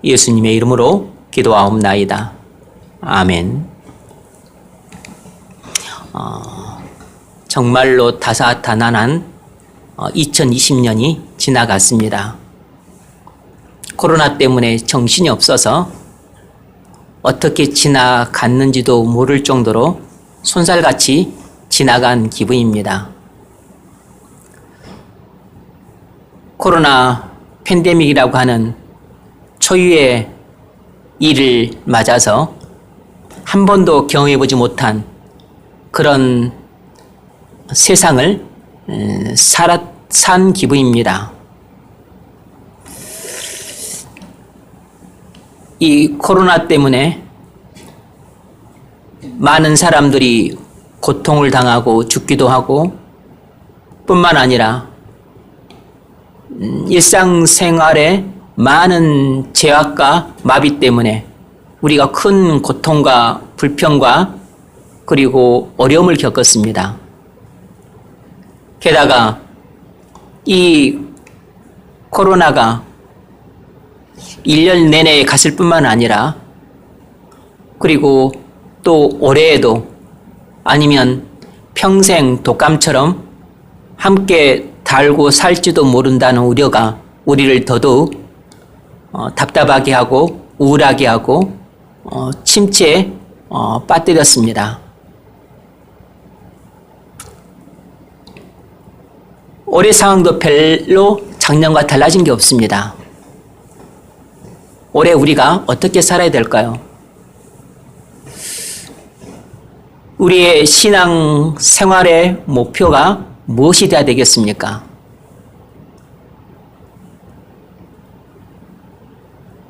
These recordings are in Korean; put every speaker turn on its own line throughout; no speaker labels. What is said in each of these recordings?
예수님의 이름으로 기도하옵나이다. 아멘. 정말로 다사다난한 2020년이 지나갔습니다. 코로나 때문에 정신이 없어서 어떻게 지나갔는지도 모를 정도로 손살같이 지나간 기분입니다. 코로나 팬데믹이라고 하는 초유의 일을 맞아서 한 번도 경험해보지 못한 그런 세상을 산 기분입니다. 이 코로나 때문에 많은 사람들이 고통을 당하고 죽기도 하고 뿐만 아니라 일상생활에 많은 제약과 마비 때문에 우리가 큰 고통과 불평과 그리고 어려움을 겪었습니다. 게다가 이 코로나가 1년 내내 갔을 뿐만 아니라 그리고 또 올해에도 아니면 평생 독감처럼 함께 달고 살지도 모른다는 우려가 우리를 더더욱 답답하게 하고 우울하게 하고 침체에 빠뜨렸습니다. 올해 상황도 별로 작년과 달라진 게 없습니다. 올해 우리가 어떻게 살아야 될까요? 우리의 신앙 생활의 목표가 무엇이 되어야 되겠습니까?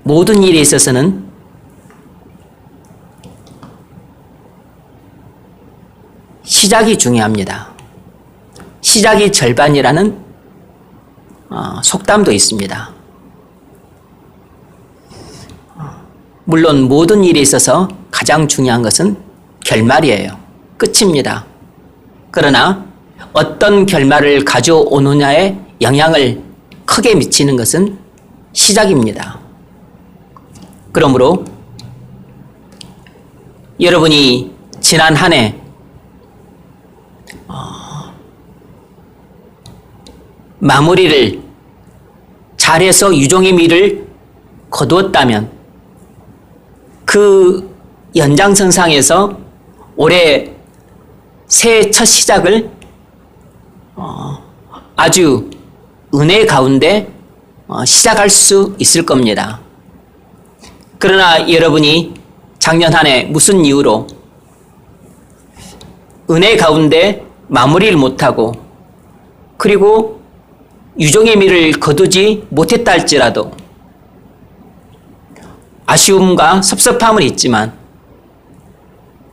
모든 일에 있어서는 시작이 중요합니다. 시작이 절반이라는 속담도 있습니다. 물론 모든 일에 있어서 가장 중요한 것은 결말이에요. 끝입니다. 그러나 어떤 결말을 가져오느냐에 영향을 크게 미치는 것은 시작입니다. 그러므로 여러분이 지난 한 해 마무리를 잘해서 유종의 미를 거두었다면 그 연장선상에서 올해 새해 첫 시작을 아주 은혜 가운데 시작할 수 있을 겁니다. 그러나 여러분이 작년 한 해 무슨 이유로 은혜 가운데 마무리를 못하고 그리고 유종의 미를 거두지 못했다 할지라도 아쉬움과 섭섭함은 있지만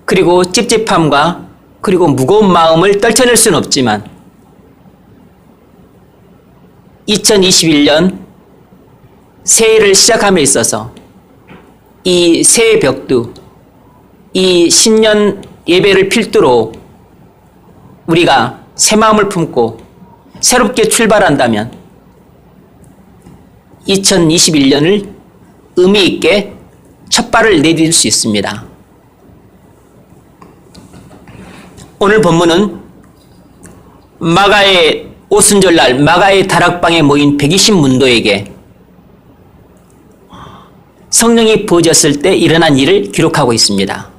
그리고 찝찝함과 그리고 무거운 마음을 떨쳐낼 수는 없지만 2021년 새해를 시작함에 있어서 이 새해 벽두, 이 신년 예배를 필두로 우리가 새 마음을 품고 새롭게 출발한다면 2021년을 의미 있게 첫 발을 내딜 수 있습니다. 오늘 본문은 마가의 오순절날 마가의 다락방에 모인 120문도에게 성령이 부어졌을 때 일어난 일을 기록하고 있습니다.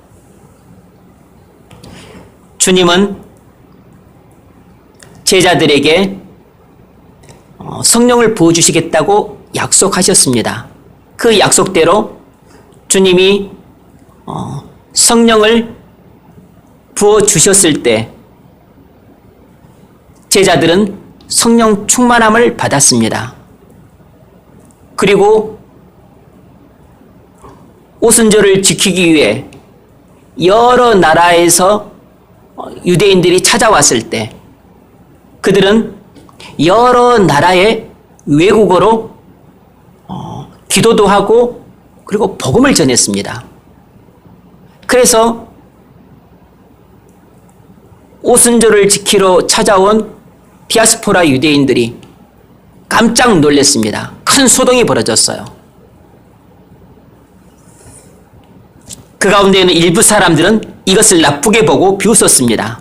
주님은 제자들에게 성령을 부어주시겠다고 약속하셨습니다. 그 약속대로 주님이 성령을 부어주셨을 때 제자들은 성령 충만함을 받았습니다. 그리고 오순절을 지키기 위해 여러 나라에서 유대인들이 찾아왔을 때 그들은 여러 나라의 외국어로 기도도 하고 그리고 복음을 전했습니다. 그래서 오순절을 지키러 찾아온 디아스포라 유대인들이 깜짝 놀랐습니다. 큰 소동이 벌어졌어요. 그 가운데에는 일부 사람들은 이것을 나쁘게 보고 비웃었습니다.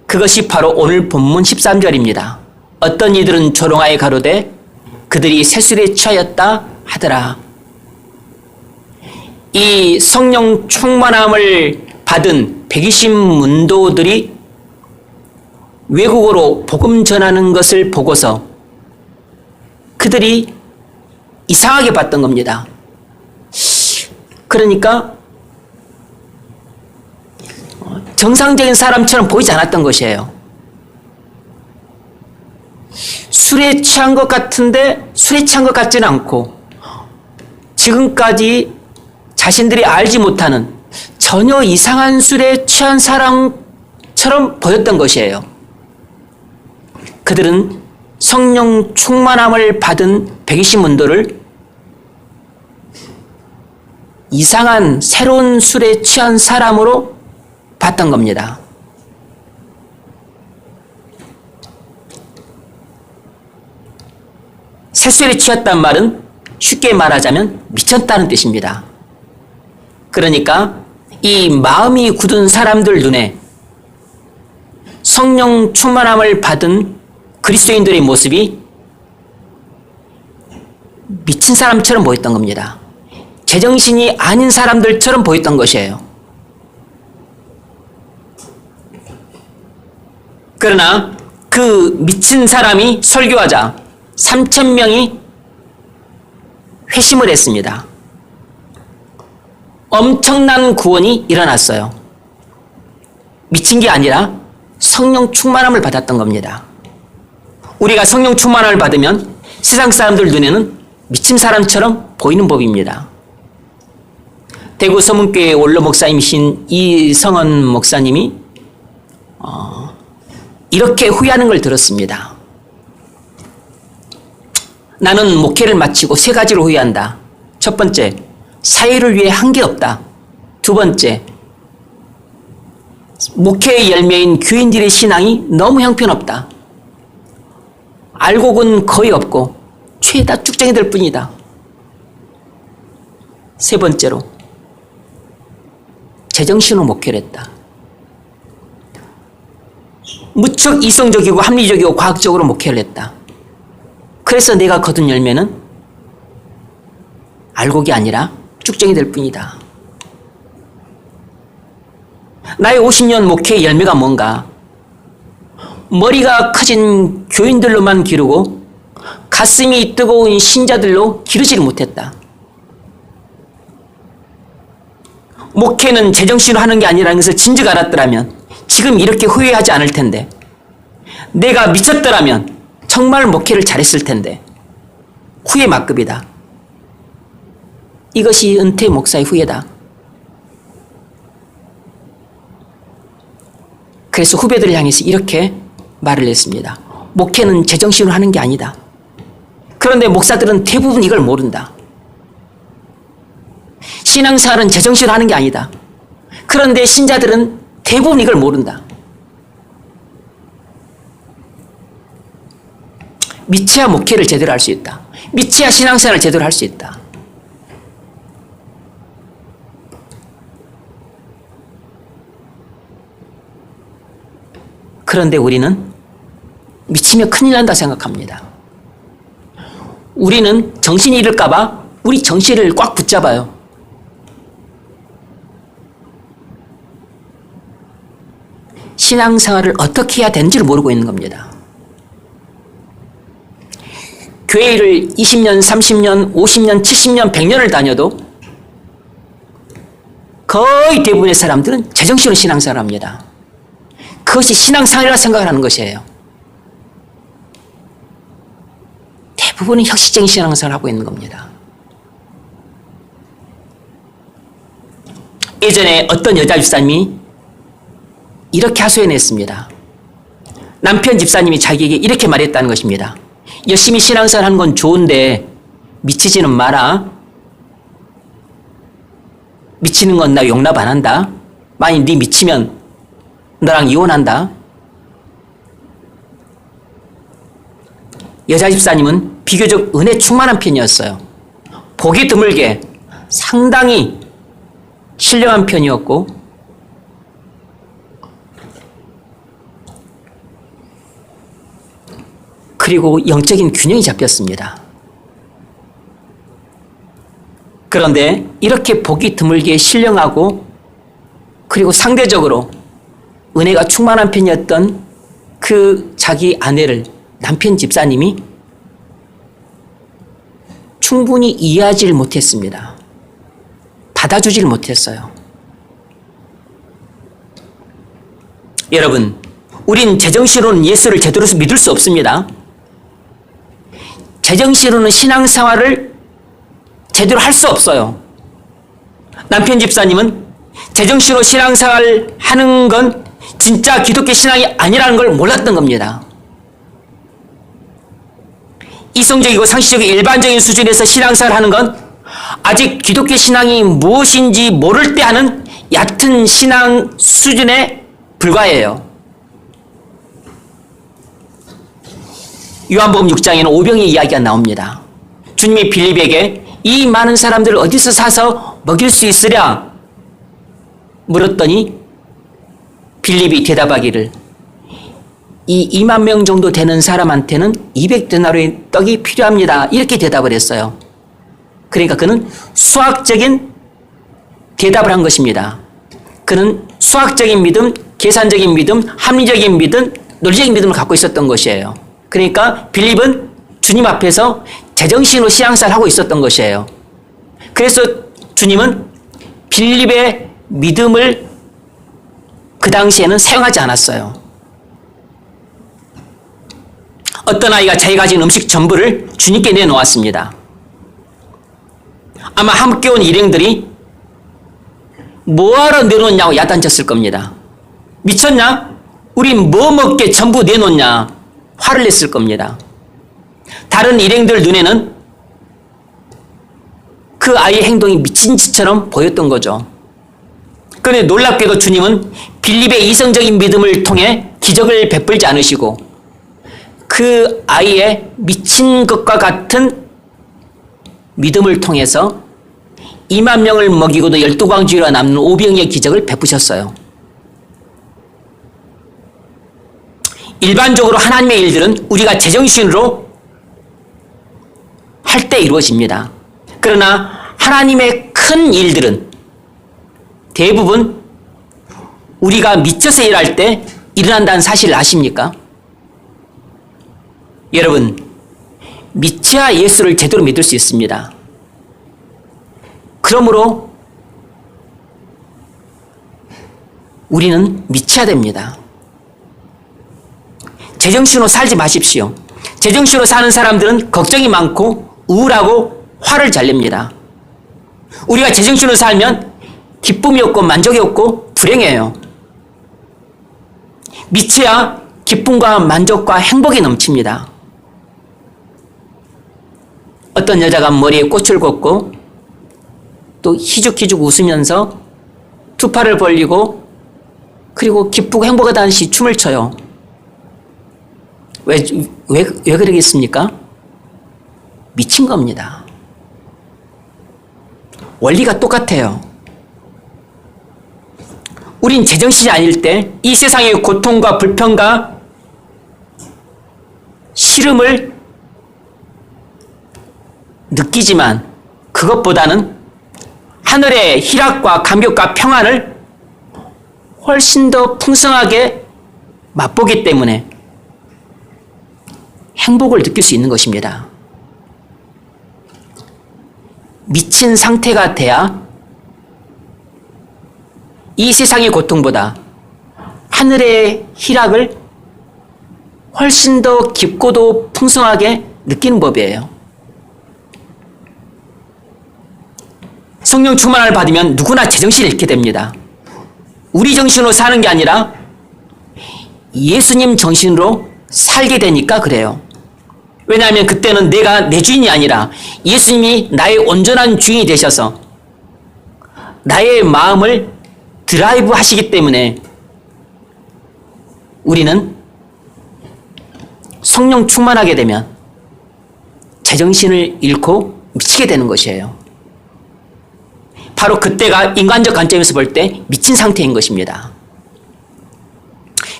그것이 바로 오늘 본문 13절입니다. 어떤 이들은 조롱하여 가로되 그들이 새술에 취하였다 하더라. 이 성령 충만함을 받은 120문도들이 외국어로 복음 전하는 것을 보고서 그들이 이상하게 봤던 겁니다. 그러니까 정상적인 사람처럼 보이지 않았던 것이에요. 술에 취한 것 같은데 술에 취한 것 같지는 않고 지금까지 자신들이 알지 못하는 전혀 이상한 술에 취한 사람처럼 보였던 것이에요. 그들은 성령 충만함을 받은 120문도를 이상한 새로운 술에 취한 사람으로 봤던 겁니다. 새술에 취했단 말은 쉽게 말하자면 미쳤다는 뜻입니다. 그러니까 이 마음이 굳은 사람들 눈에 성령 충만함을 받은 그리스도인들의 모습이 미친 사람처럼 보였던 겁니다. 제정신이 아닌 사람들처럼 보였던 것이에요. 그러나 그 미친 사람이 설교하자 3,000명이 회심을 했습니다. 엄청난 구원이 일어났어요. 미친 게 아니라 성령 충만함을 받았던 겁니다. 우리가 성령 충만함을 받으면 세상 사람들 눈에는 미친 사람처럼 보이는 법입니다. 대구 서문교회 원로 목사님이신 이성원 목사님이 이렇게 후회하는 걸 들었습니다. 나는 목회를 마치고 3가지로 후회한다. 첫 번째, 사회를 위해 한 게 없다. 두 번째, 목회의 열매인 교인들의 신앙이 너무 형편없다. 알곡은 거의 없고 죄다 쭉쟁이들 뿐이다. 세 번째로, 제정신으로 목회를 했다. 무척 이성적이고 합리적이고 과학적으로 목회를 했다. 그래서 내가 거둔 열매는 알곡이 아니라 쭉쟁이들 뿐이다. 나의 50년 목회의 열매가 뭔가? 머리가 커진 교인들로만 기르고 가슴이 뜨거운 신자들로 기르지를 못했다. 목회는 제정신으로 하는 게 아니라는 것을 진즉 알았더라면 지금 이렇게 후회하지 않을 텐데, 내가 미쳤더라면 정말 목회를 잘했을 텐데 후회 막급이다. 이것이 은퇴 목사의 후회다. 그래서 후배들을 향해서 이렇게 말을 했습니다. 목회는 제정신으로 하는 게 아니다. 그런데 목사들은 대부분 이걸 모른다. 신앙생활은 제정신으로 하는 게 아니다. 그런데 신자들은 대부분 이걸 모른다. 미쳐야 목회를 제대로 할 수 있다. 미쳐야 신앙생활을 제대로 할 수 있다. 그런데 우리는 미치면 큰일 난다 생각합니다. 우리는 정신이 잃을까봐 우리 정신을 꽉 붙잡아요. 신앙생활을 어떻게 해야 되는지를 모르고 있는 겁니다. 교회를 20년, 30년, 50년, 70년, 100년을 다녀도 거의 대부분의 사람들은 제정신으로 신앙생활을 합니다. 그것이 신앙생활이라고 생각을 하는 것이에요. 대부분은 형식적인 신앙생활을 하고 있는 겁니다. 예전에 어떤 여자 집사님이 이렇게 하소연했습니다. 남편 집사님이 자기에게 이렇게 말했다는 것입니다. 열심히 신앙생활 하는 건 좋은데 미치지는 마라. 미치는 건 나 용납 안 한다. 만약 네 미치면 너랑 이혼한다. 여자 집사님은 비교적 은혜 충만한 편이었어요. 보기 드물게 상당히 신령한 편이었고 그리고 영적인 균형이 잡혔습니다. 그런데 이렇게 보기 드물게 신령하고 그리고 상대적으로 은혜가 충만한 편이었던 그 자기 아내를 남편 집사님이 충분히 이해하지를 못했습니다. 받아주질 못했어요. 여러분, 우린 제정신으로는 예수를 제대로 믿을 수 없습니다. 제정신으로는 신앙생활을 제대로 할 수 없어요. 남편 집사님은 제정신으로 신앙생활을 하는 건 진짜 기독교 신앙이 아니라는 걸 몰랐던 겁니다. 이성적이고 상식적인 일반적인 수준에서 신앙생활을 하는 건 아직 기독교 신앙이 무엇인지 모를 때 하는 얕은 신앙 수준에 불과해요. 요한복음 6장에는 오병의 이야기가 나옵니다. 주님이 빌립에게 이 많은 사람들을 어디서 사서 먹일 수 있으랴 물었더니 빌립이 대답하기를 이 2만 명 정도 되는 사람한테는 200데나리의 떡이 필요합니다. 이렇게 대답을 했어요. 그러니까 그는 수학적인 대답을 한 것입니다. 그는 수학적인 믿음, 계산적인 믿음, 합리적인 믿음, 논리적인 믿음을 갖고 있었던 것이에요. 그러니까 빌립은 주님 앞에서 제정신으로 신앙생활을 하고 있었던 것이에요. 그래서 주님은 빌립의 믿음을 그 당시에는 사용하지 않았어요. 어떤 아이가 자기가 가진 음식 전부를 주님께 내놓았습니다. 아마 함께 온 일행들이 뭐하러 내놓냐고 야단쳤을 겁니다. 미쳤냐? 우린 뭐 먹게 전부 내놓냐? 화를 냈을 겁니다. 다른 일행들 눈에는 그 아이의 행동이 미친 짓처럼 보였던 거죠. 그런데 놀랍게도 주님은 빌립의 이성적인 믿음을 통해 기적을 베풀지 않으시고 그 아이의 미친 것과 같은 믿음을 통해서 2만 명을 먹이고도 12광주리가 남는 오병이의 기적을 베푸셨어요. 일반적으로 하나님의 일들은 우리가 제정신으로 할 때 이루어집니다. 그러나 하나님의 큰 일들은 대부분 우리가 미쳐서 일할 때 일어난다는 사실을 아십니까? 여러분, 미쳐야 예수를 제대로 믿을 수 있습니다. 그러므로 우리는 미쳐야 됩니다. 제정신으로 살지 마십시오. 제정신으로 사는 사람들은 걱정이 많고 우울하고 화를 잘 냅니다. 우리가 제정신으로 살면 기쁨이 없고 만족이 없고 불행해요. 미쳐야 기쁨과 만족과 행복이 넘칩니다. 어떤 여자가 머리에 꽃을 꽂고 또 희죽희죽 웃으면서 두 팔을 벌리고 그리고 기쁘고 행복하다는 시 춤을 춰요. 왜 그러겠습니까? 미친 겁니다. 원리가 똑같아요. 우린 제정신이 아닐 때 이 세상의 고통과 불평과 싫음을 느끼지만 그것보다는 하늘의 희락과 감격과 평안을 훨씬 더 풍성하게 맛보기 때문에 행복을 느낄 수 있는 것입니다. 미친 상태가 돼야 이 세상의 고통보다 하늘의 희락을 훨씬 더 깊고도 풍성하게 느끼는 법이에요. 성령 충만을 받으면 누구나 제정신을 잃게 됩니다. 우리 정신으로 사는 게 아니라 예수님 정신으로 살게 되니까 그래요. 왜냐하면 그때는 내가 내 주인이 아니라 예수님이 나의 온전한 주인이 되셔서 나의 마음을 드라이브 하시기 때문에 우리는 성령 충만하게 되면 제정신을 잃고 미치게 되는 것이에요. 바로 그때가 인간적 관점에서 볼 때 미친 상태인 것입니다.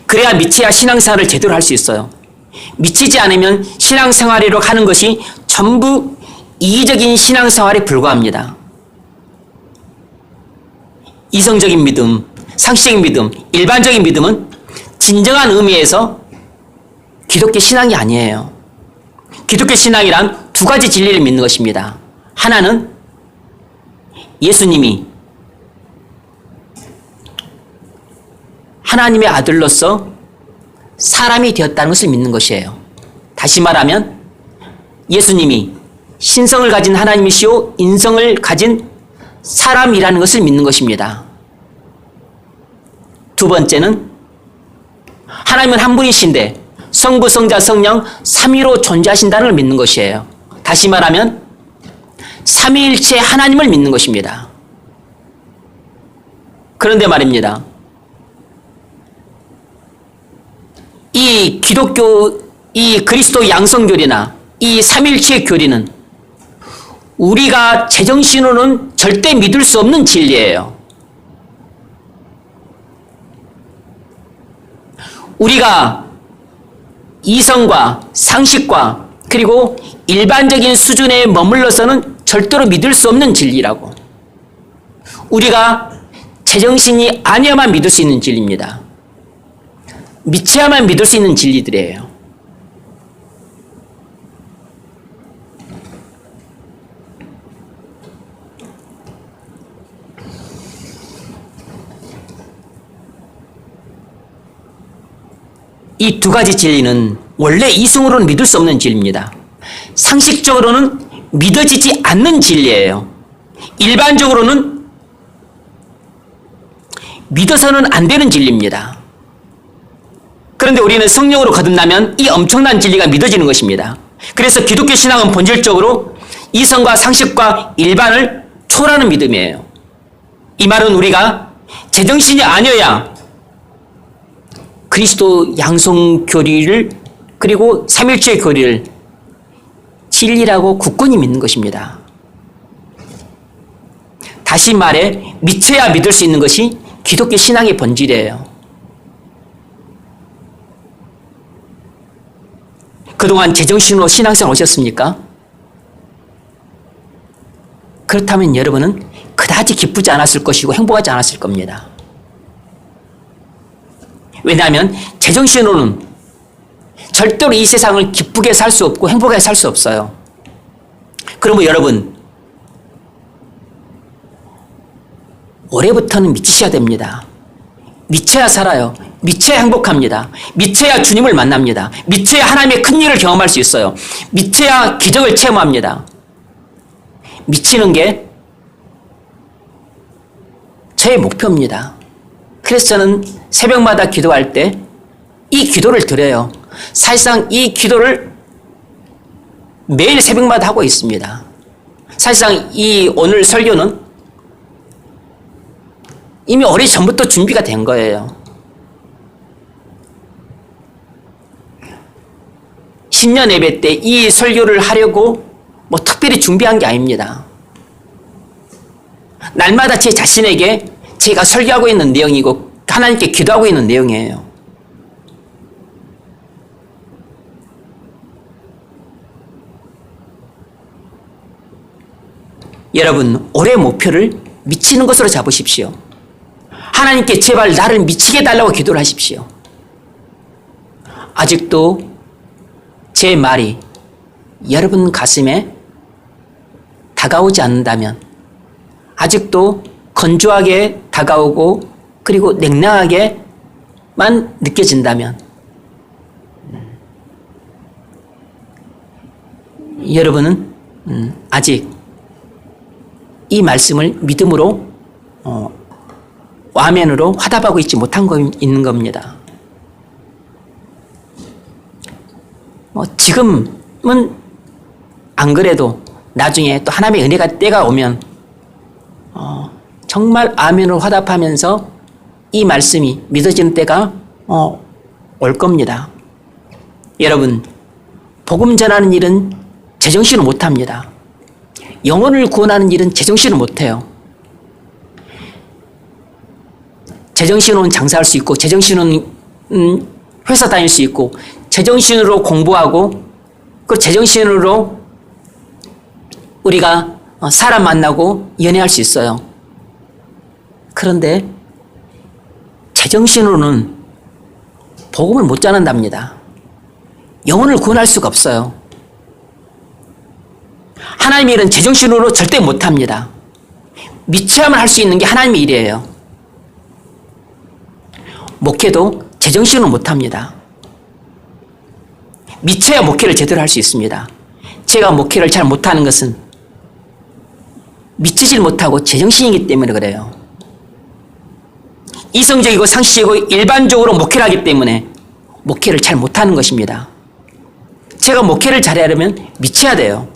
그래야 미쳐야 신앙생활을 제대로 할 수 있어요. 미치지 않으면 신앙생활이라고 하는 것이 전부 이기적인 신앙생활에 불과합니다. 이성적인 믿음, 상식적인 믿음, 일반적인 믿음은 진정한 의미에서 기독교 신앙이 아니에요. 기독교 신앙이란 두 가지 진리를 믿는 것입니다. 하나는 예수님이 하나님의 아들로서 사람이 되었다는 것을 믿는 것이에요. 다시 말하면 예수님이 신성을 가진 하나님이시오 인성을 가진 사람이라는 것을 믿는 것입니다. 두 번째는 하나님은 한 분이신데 성부, 성자, 성령 삼위로 존재하신다는 걸 믿는 것이에요. 다시 말하면 삼위일체 하나님을 믿는 것입니다. 그런데 말입니다. 이 기독교, 이 그리스도 양성교리나 이 삼위일체의 교리는 우리가 제정신으로는 절대 믿을 수 없는 진리예요. 우리가 이성과 상식과 그리고 일반적인 수준에 머물러서는 절대로 믿을 수 없는 진리라고. 우리가 제정신이 아니어야만 믿을 수 있는 진리입니다. 미쳐야만 믿을 수 있는 진리들이에요. 이 두 가지 진리는 원래 이성으로는 믿을 수 없는 진리입니다. 상식적으로는 믿어지지 않는 진리예요. 일반적으로는 믿어서는 안 되는 진리입니다. 그런데 우리는 성령으로 거듭나면 이 엄청난 진리가 믿어지는 것입니다. 그래서 기독교 신앙은 본질적으로 이성과 상식과 일반을 초월하는 믿음이에요. 이 말은 우리가 제정신이 아니어야 그리스도 양성 교리를 그리고 삼일체의 교리를 진리라고 굳건히 믿는 것입니다. 다시 말해 미쳐야 믿을 수 있는 것이 기독교 신앙의 본질이에요. 그동안 제정신으로 신앙생활 오셨습니까? 그렇다면 여러분은 그다지 기쁘지 않았을 것이고 행복하지 않았을 겁니다. 왜냐하면 제정신으로는 절대로 이 세상을 기쁘게 살 수 없고 행복하게 살 수 없어요. 그러면 여러분 올해부터는 미치셔야 됩니다. 미쳐야 살아요. 미쳐야 행복합니다. 미쳐야 주님을 만납니다. 미쳐야 하나님의 큰 일을 경험할 수 있어요. 미쳐야 기적을 체험합니다. 미치는 게 저의 목표입니다. 그래서 저는 새벽마다 기도할 때 이 기도를 드려요. 사실상 이 기도를 매일 새벽마다 하고 있습니다. 사실상 이 오늘 설교는 이미 오래전부터 준비가 된 거예요. 신년 예배 때 이 설교를 하려고 뭐 특별히 준비한 게 아닙니다. 날마다 제 자신에게 제가 설교하고 있는 내용이고 하나님께 기도하고 있는 내용이에요. 여러분, 올해 목표를 미치는 것으로 잡으십시오. 하나님께 제발 나를 미치게 해달라고 기도를 하십시오. 아직도 제 말이 여러분 가슴에 다가오지 않는다면, 아직도 건조하게 다가오고 그리고 냉랭하게만 느껴진다면, 여러분은 아직 이 말씀을 믿음으로 와멘으로 화답하고 있는 겁니다. 지금은 안 그래도 나중에 또 하나님의 은혜가 때가 오면 정말 아멘으로 화답하면서 이 말씀이 믿어지는 때가 올 겁니다. 여러분, 복음 전하는 일은 제정신을 못합니다. 영혼을 구원하는 일은 제정신을 못해요. 제정신으로는 장사할 수 있고, 제정신으로는 회사 다닐 수 있고, 제정신으로 공부하고, 그 제정신으로 우리가 사람 만나고 연애할 수 있어요. 그런데 제정신으로는 복음을 못 전한답니다. 영혼을 구원할 수가 없어요. 하나님의 일은 제정신으로 절대 못합니다. 미쳐야만 할 수 있는 게 하나님의 일이에요. 목회도 제정신으로 못합니다. 미쳐야 목회를 제대로 할 수 있습니다. 제가 목회를 잘 못하는 것은 미치질 못하고 제정신이기 때문에 그래요. 이성적이고 상식이고 일반적으로 목회를 하기 때문에 목회를 잘 못하는 것입니다. 제가 목회를 잘하려면 미쳐야 돼요.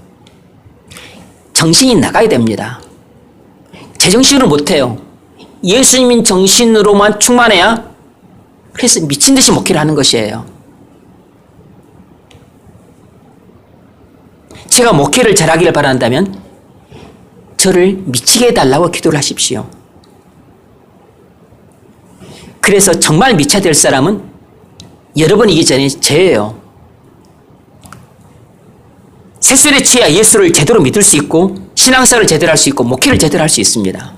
정신이 나가야 됩니다. 제정신으로 못해요. 예수님인 정신으로만 충만해야, 그래서 미친 듯이 목회를 하는 것이에요. 제가 목회를 잘하기를 바란다면 저를 미치게 해달라고 기도를 하십시오. 그래서 정말 미쳐야 될 사람은 여러분이기 전에 저예요. 새술에 취해야 예수를 제대로 믿을 수 있고, 신앙생활을 제대로 할 수 있고, 목회를 제대로 할 수 있습니다.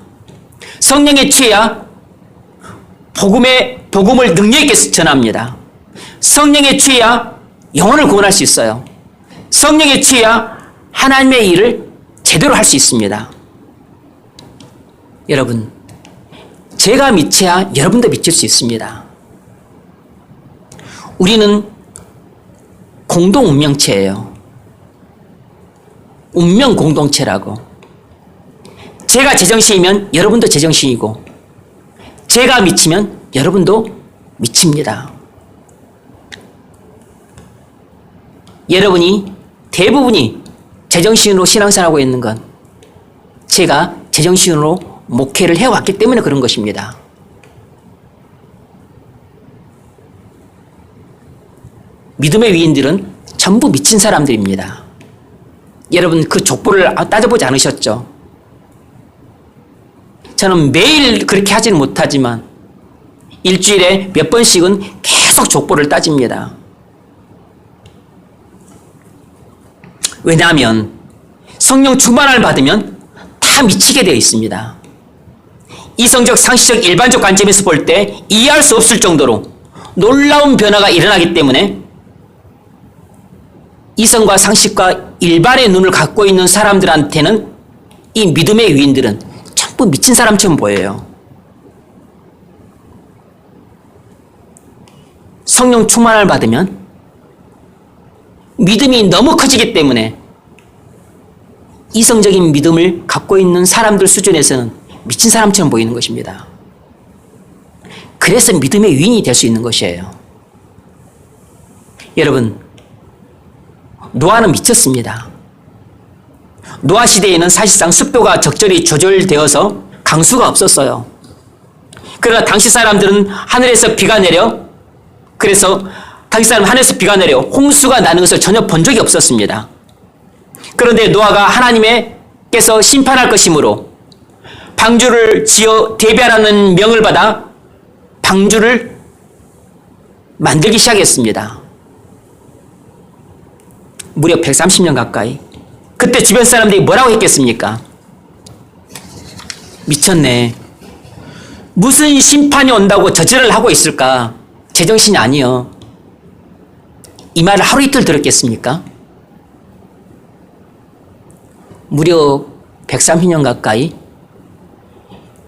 성령에 취해야 복음을 능력 있게 전합니다. 성령에 취해야 영혼을 구원할 수 있어요. 성령에 취해야 하나님의 일을 제대로 할 수 있습니다. 여러분, 제가 미쳐야 여러분도 미칠 수 있습니다. 우리는 공동 운명체예요. 운명 공동체라고. 제가 제정신이면 여러분도 제정신이고, 제가 미치면 여러분도 미칩니다. 여러분이 대부분이 제정신으로 신앙생활하고 있는 건 제가 제정신으로 목회를 해왔기 때문에 그런 것입니다. 믿음의 위인들은 전부 미친 사람들입니다. 여러분 그 족보를 따져보지 않으셨죠? 저는 매일 그렇게 하지는 못하지만 일주일에 몇 번씩은 계속 족보를 따집니다. 왜냐하면 성령 충만을 받으면 다 미치게 되어 있습니다. 이성적, 상식적, 일반적 관점에서 볼 때 이해할 수 없을 정도로 놀라운 변화가 일어나기 때문에 이성과 상식과 일반의 눈을 갖고 있는 사람들한테는 이 믿음의 위인들은 전부 미친 사람처럼 보여요. 성령 충만을 받으면 믿음이 너무 커지기 때문에 이성적인 믿음을 갖고 있는 사람들 수준에서는 미친 사람처럼 보이는 것입니다. 그래서 믿음의 위인이 될 수 있는 것이에요. 여러분, 노아는 미쳤습니다. 노아 시대에는 사실상 습도가 적절히 조절되어서 강수가 없었어요. 그러나 당시 사람들은 하늘에서 비가 내려, 그래서 당시 사람은 하늘에서 비가 내려 홍수가 나는 것을 전혀 본 적이 없었습니다. 그런데 노아가 하나님께서 심판할 것이므로 방주를 지어 대비하라는 명을 받아 방주를 만들기 시작했습니다. 무려 130년 가까이. 그때 주변 사람들이 뭐라고 했겠습니까? 미쳤네. 무슨 심판이 온다고 저지를 하고 있을까? 제정신이 아니여. 이 말을 하루 이틀 들었겠습니까? 무려 130년 가까이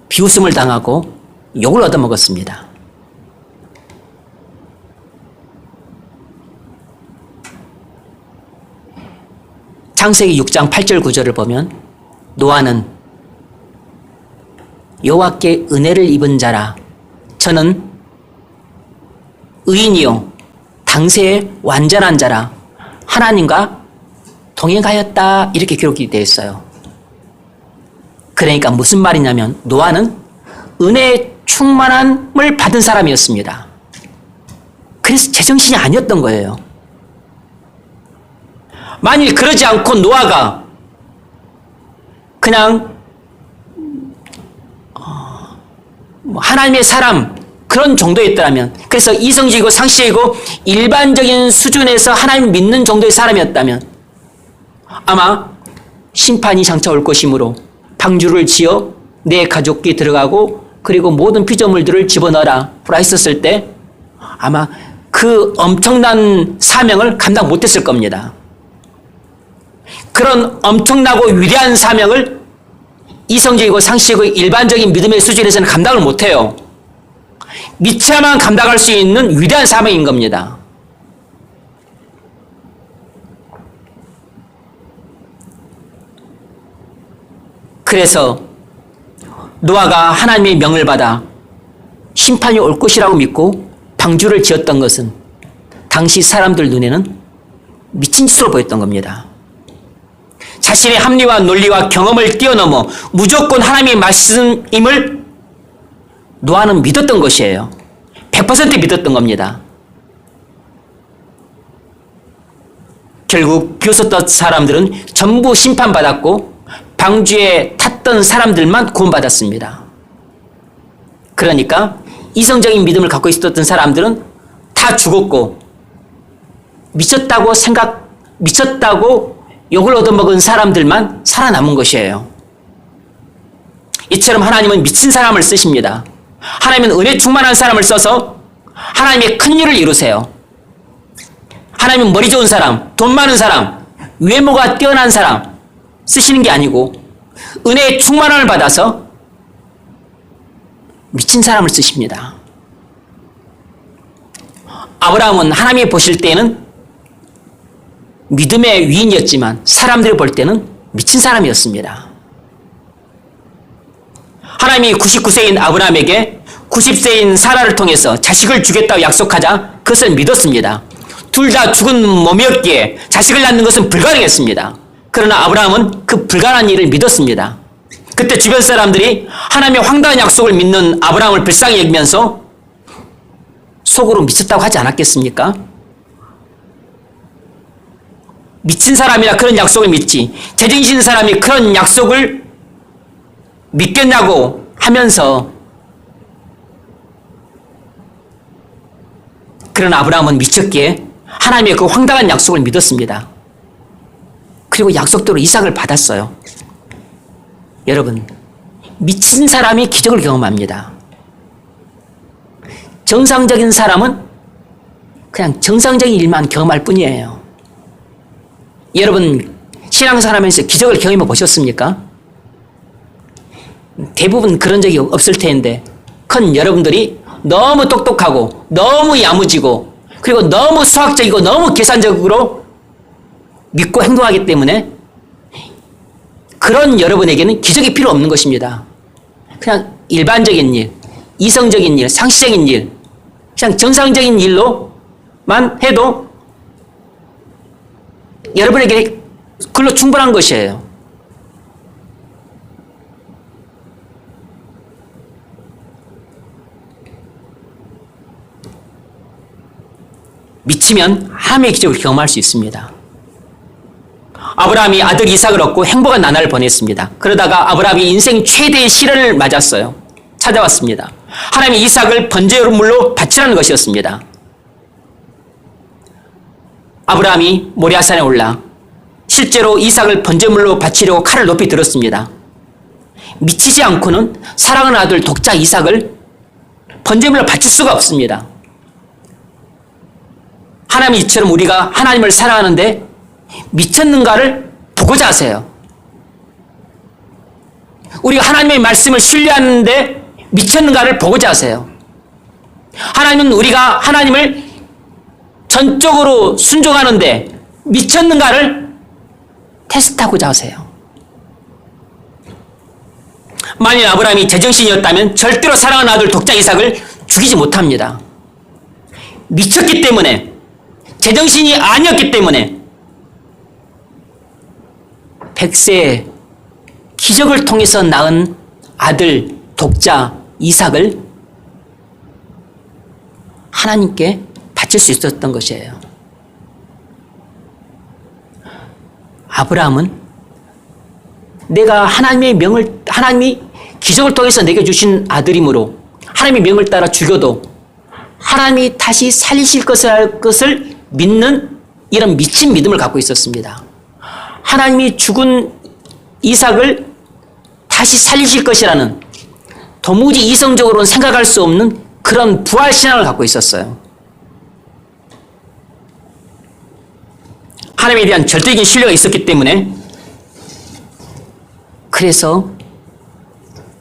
비웃음을 당하고 욕을 얻어먹었습니다. 창세기 6장 8절 9절을 보면 노아는 여호와께 은혜를 입은 자라 저는 의인이요 당세에 완전한 자라 하나님과 동행하였다 이렇게 기록이 되어 있어요. 그러니까 무슨 말이냐면 노아는 은혜의 충만함을 받은 사람이었습니다. 그래서 제정신이 아니었던 거예요. 만일 그러지 않고 노아가 그냥 하나님의 사람 그런 정도였다면, 그래서 이성적이고 상식이고 일반적인 수준에서 하나님 믿는 정도의 사람이었다면 아마 심판이 장차 올 것이므로 방주를 지어 내 가족이 들어가고 그리고 모든 피조물들을 집어넣어라 라고 했었을 때 아마 그 엄청난 사명을 감당 못했을 겁니다. 그런 엄청나고 위대한 사명을 이성적이고 상식이고 일반적인 믿음의 수준에서는 감당을 못해요. 믿자만 감당할 수 있는 위대한 사명인 겁니다. 그래서 노아가 하나님의 명을 받아 심판이 올 것이라고 믿고 방주를 지었던 것은 당시 사람들 눈에는 미친 짓으로 보였던 겁니다. 자신의 합리와 논리와 경험을 뛰어넘어 무조건 하나님의 말씀임을 노아는 믿었던 것이에요. 100% 믿었던 겁니다. 결국 비웃었던 사람들은 전부 심판받았고 방주에 탔던 사람들만 구원받았습니다. 그러니까 이성적인 믿음을 갖고 있었던 사람들은 다 죽었고 미쳤다고 욕을 얻어먹은 사람들만 살아남은 것이에요. 이처럼 하나님은 미친 사람을 쓰십니다. 하나님은 은혜 충만한 사람을 써서 하나님의 큰 일을 이루세요. 하나님은 머리 좋은 사람, 돈 많은 사람, 외모가 뛰어난 사람 쓰시는 게 아니고 은혜의 충만함을 받아서 미친 사람을 쓰십니다. 아브라함은 하나님이 보실 때는 믿음의 위인이었지만 사람들이 볼 때는 미친 사람이었습니다. 하나님이 99세인 아브라함에게 90세인 사라를 통해서 자식을 주겠다고 약속하자 그것을 믿었습니다. 둘 다 죽은 몸이었기에 자식을 낳는 것은 불가능했습니다. 그러나 아브라함은 그 불가능한 일을 믿었습니다. 그때 주변 사람들이 하나님의 황당한 약속을 믿는 아브라함을 불쌍히 여기면서 속으로 미쳤다고 하지 않았겠습니까? 미친 사람이라 그런 약속을 믿지 제정신 사람이 그런 약속을 믿겠냐고 하면서 그런 아브라함은 미쳤기에 하나님의 그 황당한 약속을 믿었습니다. 그리고 약속대로 이삭을 받았어요. 여러분, 미친 사람이 기적을 경험합니다. 정상적인 사람은 그냥 정상적인 일만 경험할 뿐이에요. 여러분, 신앙생활하면서 기적을 경험해 보셨습니까? 대부분 그런 적이 없을 텐데 여러분들이 너무 똑똑하고 너무 야무지고 그리고 너무 수학적이고 너무 계산적으로 믿고 행동하기 때문에 그런 여러분에게는 기적이 필요 없는 것입니다. 그냥 일반적인 일, 이성적인 일, 상식적인 일, 그냥 정상적인 일로만 해도 여러분에게 그걸로 충분한 것이에요. 미치면 하나님의 기적을 경험할 수 있습니다. 아브라함이 아들 이삭을 얻고 행복한 나날을 보냈습니다. 그러다가 아브라함이 인생 최대의 시련을 맞았어요. 찾아왔습니다. 하나님이 이삭을 번제물로 바치라는 것이었습니다. 아브라함이 모리아산에 올라 실제로 이삭을 번제물로 바치려고 칼을 높이 들었습니다. 미치지 않고는 사랑하는 아들 독자 이삭을 번제물로 바칠 수가 없습니다. 하나님 이처럼 우리가 하나님을 사랑하는데 미쳤는가를 보고자 하세요. 우리가 하나님의 말씀을 신뢰하는데 미쳤는가를 보고자 하세요. 하나님은 우리가 하나님을 전적으로 순종하는데 미쳤는가를 테스트하고자 하세요. 만일 아브라함이 제정신이었다면 절대로 사랑하는 아들 독자 이삭을 죽이지 못합니다. 미쳤기 때문에, 제정신이 아니었기 때문에 100세에 기적을 통해서 낳은 아들 독자 이삭을 하나님께 바칠 수 있었던 것이에요. 아브라함은 내가 하나님이 기적을 통해서 내게 주신 아들이므로 하나님의 명을 따라 죽여도 하나님이 다시 살리실 것을 믿는 이런 미친 믿음을 갖고 있었습니다. 하나님이 죽은 이삭을 다시 살리실 것이라는 도무지 이성적으로는 생각할 수 없는 그런 부활신앙을 갖고 있었어요. 하나님에 대한 절대적인 신뢰가 있었기 때문에 그래서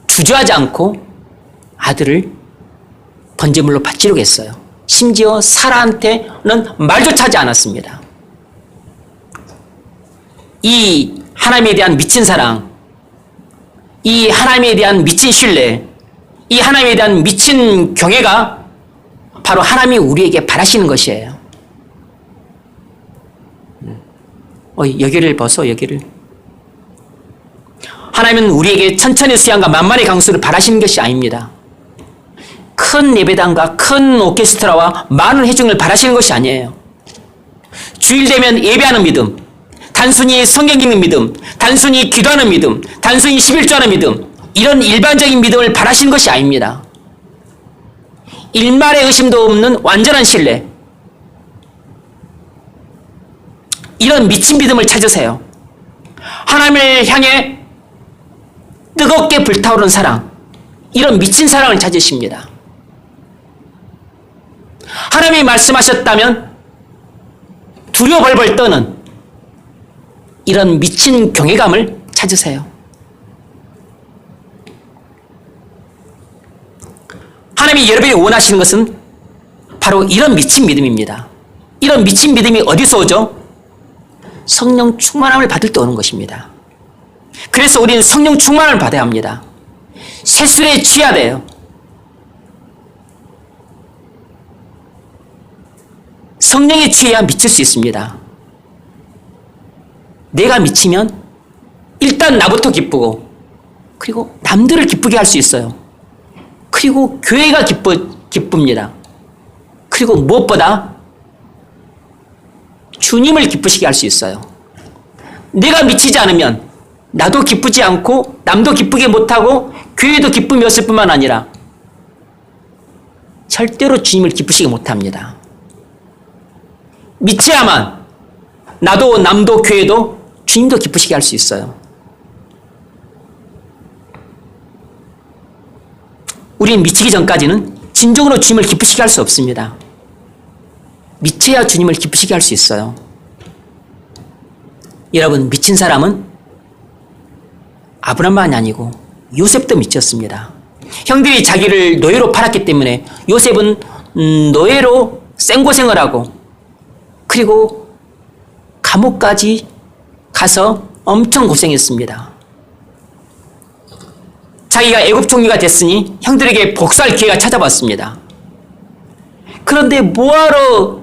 주저하지 않고 아들을 번제물로 바치려고 했어요. 심지어 사라한테는 말조차 하지 않았습니다. 이 하나님에 대한 미친 사랑, 이 하나님에 대한 미친 신뢰, 이 하나님에 대한 미친 경외가 바로 하나님이 우리에게 바라시는 것이에요. 여기를 보소, 여기를. 하나님은 우리에게 천천의 수양과 만만의 강수를 바라시는 것이 아닙니다. 큰 예배당과 큰 오케스트라와 많은 회중을 바라시는 것이 아니에요. 주일 되면 예배하는 믿음, 단순히 성경 읽는 믿음, 단순히 기도하는 믿음, 단순히 11조하는 믿음, 이런 일반적인 믿음을 바라시는 것이 아닙니다. 일말의 의심도 없는 완전한 신뢰, 이런 미친 믿음을 찾으세요. 하나님을 향해 뜨겁게 불타오르는 사랑, 이런 미친 사랑을 찾으십니다. 하나님이 말씀하셨다면 두려워 벌벌 떠는 이런 미친 경외감을 찾으세요. 하나님이 여러분이 원하시는 것은 바로 이런 미친 믿음입니다. 이런 미친 믿음이 어디서 오죠? 성령 충만함을 받을 때 오는 것입니다. 그래서 우리는 성령 충만함을 받아야 합니다. 세술에 취해야 돼요. 성령에 취해야 미칠 수 있습니다. 내가 미치면 일단 나부터 기쁘고, 그리고 남들을 기쁘게 할 수 있어요. 그리고 교회가 기쁩니다. 그리고 무엇보다 주님을 기쁘시게 할 수 있어요. 내가 미치지 않으면 나도 기쁘지 않고 남도 기쁘게 못하고 교회도 기쁨이 없을 뿐만 아니라 절대로 주님을 기쁘시게 못합니다. 미쳐야만 나도 남도 교회도 주님도 기쁘시게 할 수 있어요. 우리는 미치기 전까지는 진정으로 주님을 기쁘시게 할 수 없습니다. 미쳐야 주님을 기쁘시게 할 수 있어요. 여러분, 미친 사람은 아브라함만이 아니고 요셉도 미쳤습니다. 형들이 자기를 노예로 팔았기 때문에 요셉은 노예로 생고생을 하고, 그리고 감옥까지 가서 엄청 고생했습니다. 자기가 애굽 총리가 됐으니 형들에게 복수할 기회가 찾아왔습니다. 그런데 뭐하러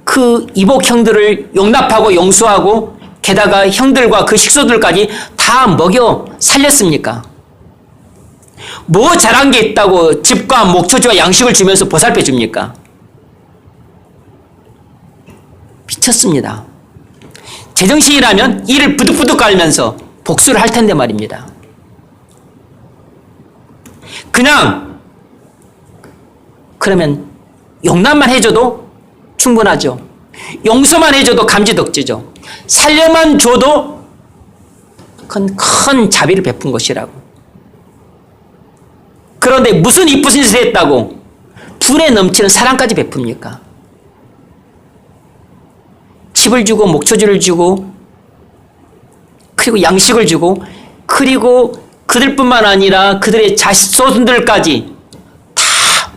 그 이복 형들을 용납하고 용서하고 게다가 형들과 그 식소들까지 다 먹여 살렸습니까? 뭐 잘한 게 있다고 집과 목초지와 양식을 주면서 보살펴 줍니까? 미쳤습니다. 제정신이라면 이를 부득부득 갈면서 복수를 할 텐데 말입니다. 그러면 용납만 해줘도 충분하죠. 용서만 해줘도 감지덕지죠. 살려만 줘도 그건 큰 자비를 베푼 것이라고. 그런데 무슨 이쁘신 짓을 했다고 불에 넘치는 사랑까지 베풉니까? 집을 주고 목초지를 주고 그리고 양식을 주고 그리고 그들뿐만 아니라 그들의 자손들까지 다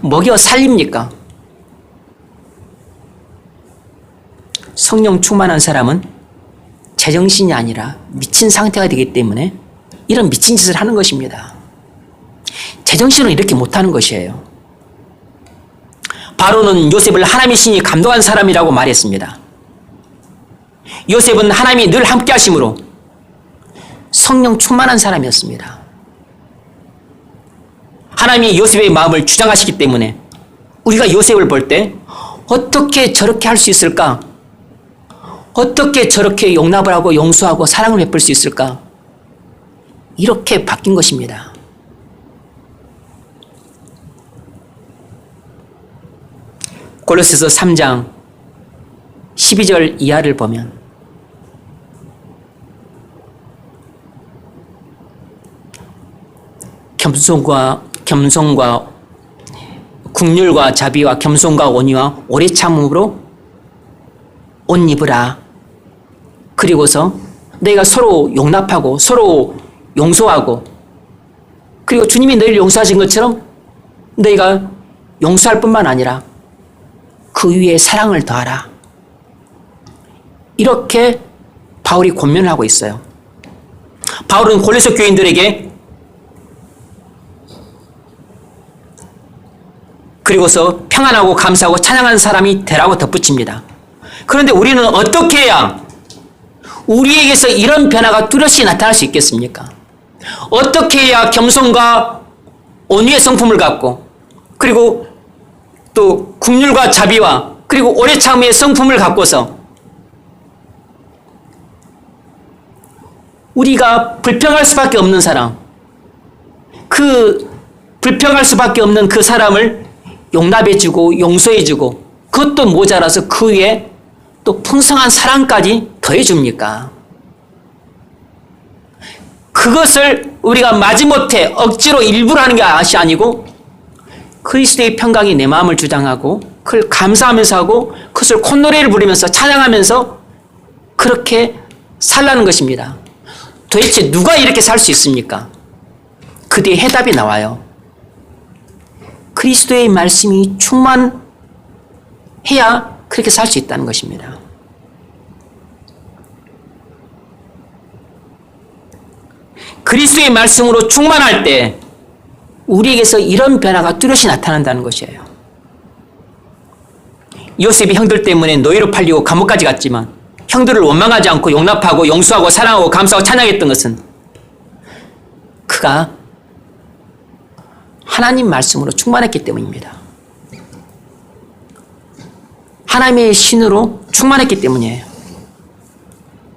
먹여 살립니까? 성령 충만한 사람은 제정신이 아니라 미친 상태가 되기 때문에 이런 미친 짓을 하는 것입니다. 제정신은 이렇게 못하는 것이에요. 바로는 요셉을 하나님의 신이 감동한 사람이라고 말했습니다. 요셉은 하나님이 늘 함께 하심으로 성령 충만한 사람이었습니다. 하나님이 요셉의 마음을 주장하시기 때문에 우리가 요셉을 볼 때 어떻게 저렇게 할 수 있을까? 어떻게 저렇게 용납을 하고 용서하고 사랑을 베풀 수 있을까? 이렇게 바뀐 것입니다. 골로새서 3장 12절 이하를 보면 겸손과 국률과 자비와 겸손과 온유와 오래 참음으로 옷 입으라. 그리고서 너희가 서로 용납하고 서로 용서하고, 그리고 주님이 너희를 용서하신 것처럼 너희가 용서할 뿐만 아니라 그 위에 사랑을 더하라. 이렇게 바울이 권면을 하고 있어요. 바울은 골로새 교인들에게 그리고서 평안하고 감사하고 찬양하는 사람이 되라고 덧붙입니다. 그런데 우리는 어떻게 해야 우리에게서 이런 변화가 뚜렷이 나타날 수 있겠습니까? 어떻게 해야 겸손과 온유의 성품을 갖고, 그리고 또 국률과 자비와 그리고 오래 참음의 성품을 갖고서 우리가 불평할 수밖에 없는 사람, 그 불평할 수밖에 없는 그 사람을 용납해주고 용서해주고, 그것도 모자라서 그 위에 또 풍성한 사랑까지 더해줍니까? 그것을 우리가 마지못해 억지로 일부러 하는 것이 아니고 그리스도의 평강이 내 마음을 주장하고 그걸 감사하면서 하고 그것을 콧노래를 부르면서 찬양하면서 그렇게 살라는 것입니다. 도대체 누가 이렇게 살 수 있습니까? 그 뒤에 해답이 나와요. 그리스도의 말씀이 충만해야 그렇게 살 수 있다는 것입니다. 그리스도의 말씀으로 충만할 때 우리에게서 이런 변화가 뚜렷이 나타난다는 것이에요. 요셉이 형들 때문에 노예로 팔리고 감옥까지 갔지만 형들을 원망하지 않고 용납하고 용서하고 사랑하고 감사하고 찬양했던 것은 그가 하나님 말씀으로 충만했기 때문입니다. 하나님의 신으로 충만했기 때문이에요.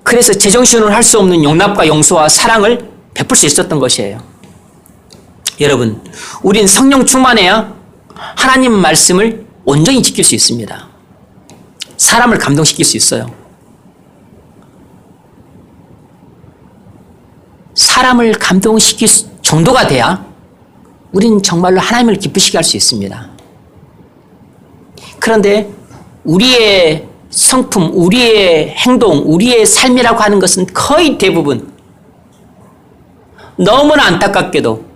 그래서 제정신으로 할 수 없는 용납과 용서와 사랑을 베풀 수 있었던 것이에요. 여러분, 우린 성령 충만해야 하나님 말씀을 온전히 지킬 수 있습니다. 사람을 감동시킬 수 있어요. 사람을 감동시킬 정도가 돼야 우린 정말로 하나님을 기쁘시게 할 수 있습니다. 그런데 우리의 성품, 우리의 행동, 우리의 삶이라고 하는 것은 거의 대부분 너무나 안타깝게도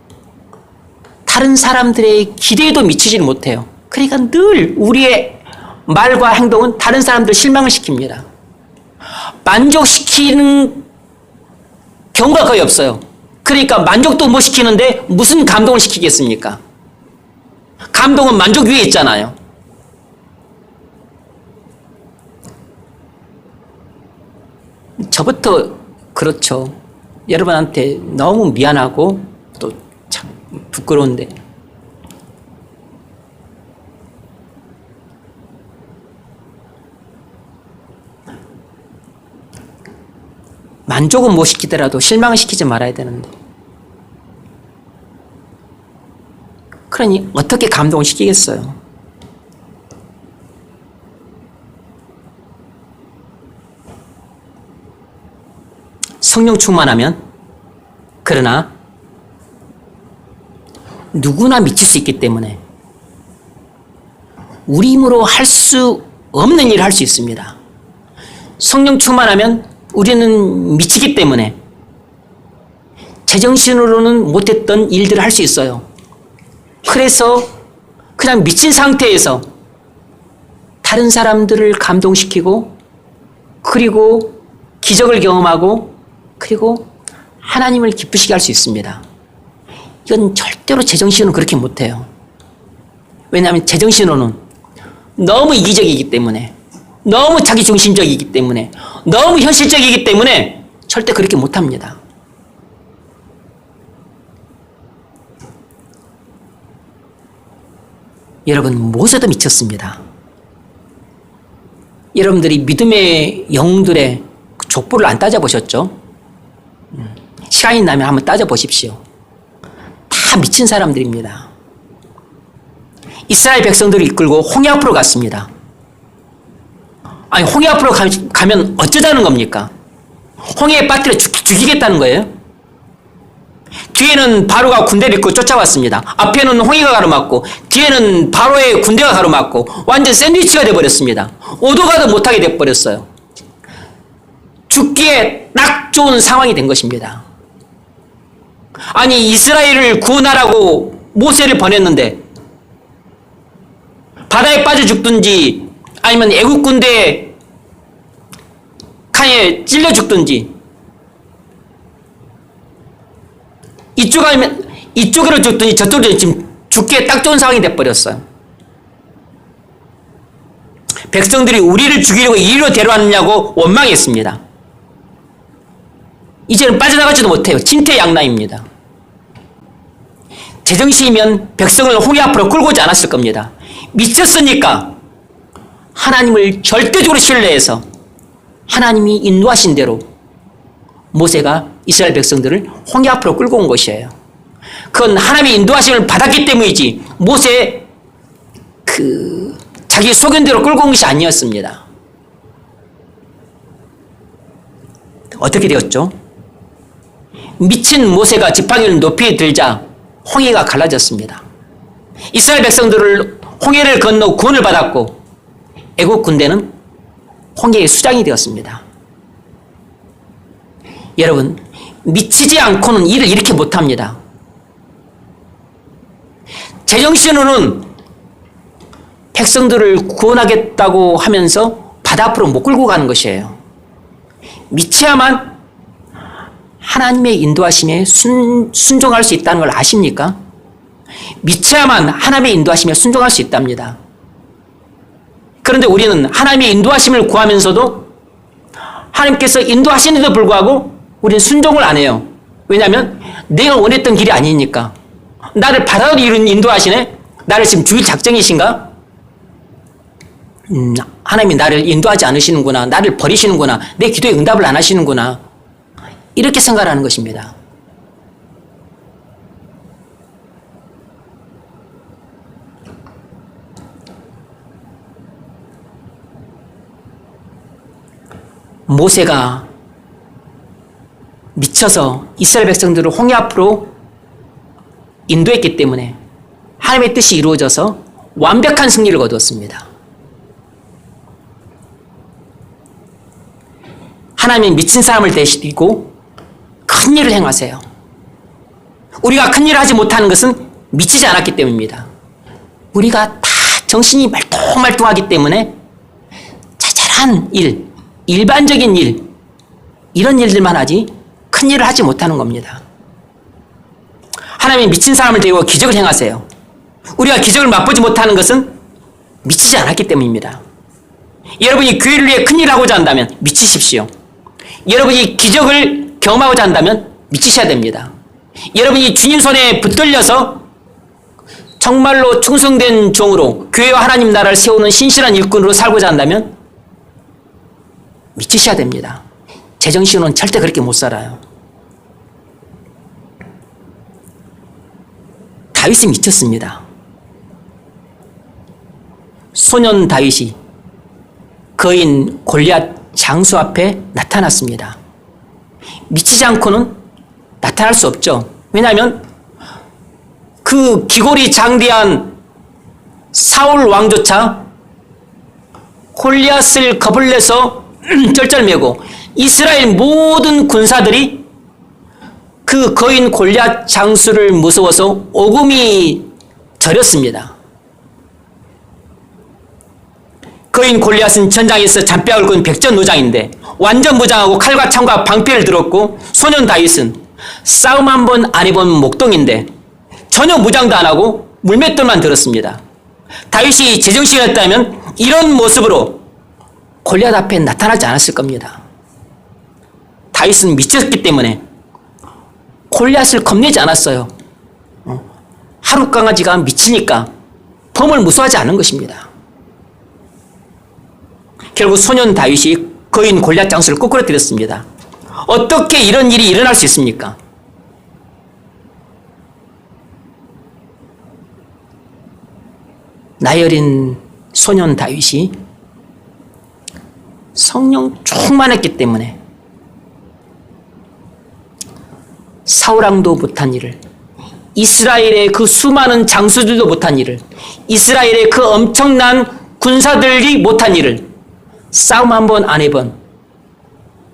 다른 사람들의 기대에도 미치지 못해요. 그러니까 늘 우리의 말과 행동은 다른 사람들 실망을 시킵니다. 만족시키는 경우가 거의 없어요. 그러니까 만족도 못 시키는데 무슨 감동을 시키겠습니까? 감동은 만족 위에 있잖아요. 저부터 그렇죠. 여러분한테 너무 미안하고 또 참 부끄러운데 만족은 못 시키더라도 실망을 시키지 말아야 되는데, 그러니 어떻게 감동을 시키겠어요? 성령 충만하면, 그러나 누구나 미칠 수 있기 때문에 우리 힘으로 할 수 없는 일을 할 수 있습니다. 성령 충만하면 우리는 미치기 때문에 제정신으로는 못했던 일들을 할 수 있어요. 그래서 그냥 미친 상태에서 다른 사람들을 감동시키고, 그리고 기적을 경험하고, 그리고 하나님을 기쁘시게 할 수 있습니다. 이건 절대로 제정신으로는 그렇게 못해요. 왜냐하면 제정신으로는 너무 이기적이기 때문에, 너무 자기중심적이기 때문에, 너무 현실적이기 때문에 절대 그렇게 못합니다. 여러분, 모세도 미쳤습니다. 여러분들이 믿음의 영웅들의 족보를 안 따져보셨죠? 시간이 나면 한번 따져보십시오. 다 미친 사람들입니다. 이스라엘 백성들을 이끌고 홍해 앞으로 갔습니다. 아니, 홍해 앞으로 가면 어쩌자는 겁니까? 홍해에 빠뜨려 죽이겠다는 거예요? 뒤에는 바로가 군대를 이끌고 쫓아왔습니다. 앞에는 홍해가 가로막고 뒤에는 바로의 군대가 가로막고 완전 샌드위치가 돼버렸습니다. 오도 가도 못하게 돼버렸어요. 죽기에 딱 좋은 상황이 된 것입니다. 아니, 이스라엘을 구원하라고 모세를 보냈는데 바다에 빠져 죽든지 아니면 애국 군대 칸에 찔려 죽든지 이쪽으로 죽든지 저쪽으로 지금 죽기에 딱 좋은 상황이 돼버렸어요. 백성들이 우리를 죽이려고 이리로 데려왔느냐고 원망했습니다. 이제는 빠져나가지도 못해요. 진퇴양난입니다. 제정신이면 백성을 홍해 앞으로 끌고 오지 않았을 겁니다. 미쳤으니까 하나님을 절대적으로 신뢰해서 하나님이 인도하신 대로 모세가 이스라엘 백성들을 홍해 앞으로 끌고 온 것이에요. 그건 하나님의 인도하심을 받았기 때문이지 모세의 자기 소견대로 끌고 온 것이 아니었습니다. 어떻게 되었죠? 미친 모세가 지팡이를 높이 들자 홍해가 갈라졌습니다. 이스라엘 백성들을 홍해를 건너 구원을 받았고 애국 군대는 홍해의 수장이 되었습니다. 여러분, 미치지 않고는 일을 이렇게 못합니다. 제정신으로는 백성들을 구원하겠다고 하면서 바다 앞으로 못 끌고 가는 것이에요. 미쳐야만 하나님의 인도하심에 순종할 수 있다는 걸 아십니까? 미쳐야만 하나님의 인도하심에 순종할 수 있답니다. 그런데 우리는 하나님의 인도하심을 구하면서도 하나님께서 인도하시는데도 불구하고 우리는 순종을 안 해요. 왜냐하면 내가 원했던 길이 아니니까. 나를 바다로 인도하시네? 나를 지금 죽일 작정이신가? 하나님이 나를 인도하지 않으시는구나. 나를 버리시는구나. 내 기도에 응답을 안 하시는구나. 이렇게 생각하는 것입니다. 모세가 미쳐서 이스라엘 백성들을 홍해 앞으로 인도했기 때문에 하나님의 뜻이 이루어져서 완벽한 승리를 거두었습니다. 하나님은 미친 사람을 데리고 큰 일을 행하세요. 우리가 큰 일을 하지 못하는 것은 미치지 않았기 때문입니다. 우리가 다 정신이 말똥말똥하기 때문에 자잘한 일, 일반적인 일, 이런 일들만 하지 큰 일을 하지 못하는 겁니다. 하나님이 미친 사람을 데리고 기적을 행하세요. 우리가 기적을 맛보지 못하는 것은 미치지 않았기 때문입니다. 여러분이 교회를 위해 큰 일을 하고자 한다면 미치십시오. 여러분이 기적을 경험하고자 한다면 미치셔야 됩니다. 여러분이 주님 손에 붙들려서 정말로 충성된 종으로 교회와 하나님 나라를 세우는 신실한 일꾼으로 살고자 한다면 미치셔야 됩니다. 제정신으로는 절대 그렇게 못 살아요. 다윗이 미쳤습니다. 소년 다윗이 거인 골리앗 장수 앞에 나타났습니다. 미치지 않고는 나타날 수 없죠. 왜냐하면 그 기골이 장대한 사울 왕조차 골리앗을 겁을 내서 쩔쩔매고 이스라엘 모든 군사들이 그 거인 골리앗 장수를 무서워서 오금이 저렸습니다. 거인 골리앗은 전장에서 잔뼈를 꾼 백전노장인데 완전 무장하고 칼과 창과 방패를 들었고 소년 다윗은 싸움 한 번 안 해본 목동인데 전혀 무장도 안 하고 물맷돌만 들었습니다. 다윗이 제정신이었다면 이런 모습으로 골리앗 앞에 나타나지 않았을 겁니다. 다윗은 미쳤기 때문에 골리앗을 겁내지 않았어요. 하루 강아지가 미치니까 범을 무서워하지 않은 것입니다. 결국 소년 다윗이 거인 골리앗 장수를 꼬꾸라뜨렸습니다. 어떻게 이런 일이 일어날 수 있습니까? 나이 어린 소년 다윗이 성령 충만했기 때문에 사울왕도 못한 일을, 이스라엘의 그 수많은 장수들도 못한 일을, 이스라엘의 그 엄청난 군사들이 못한 일을 싸움 한 번 안 해본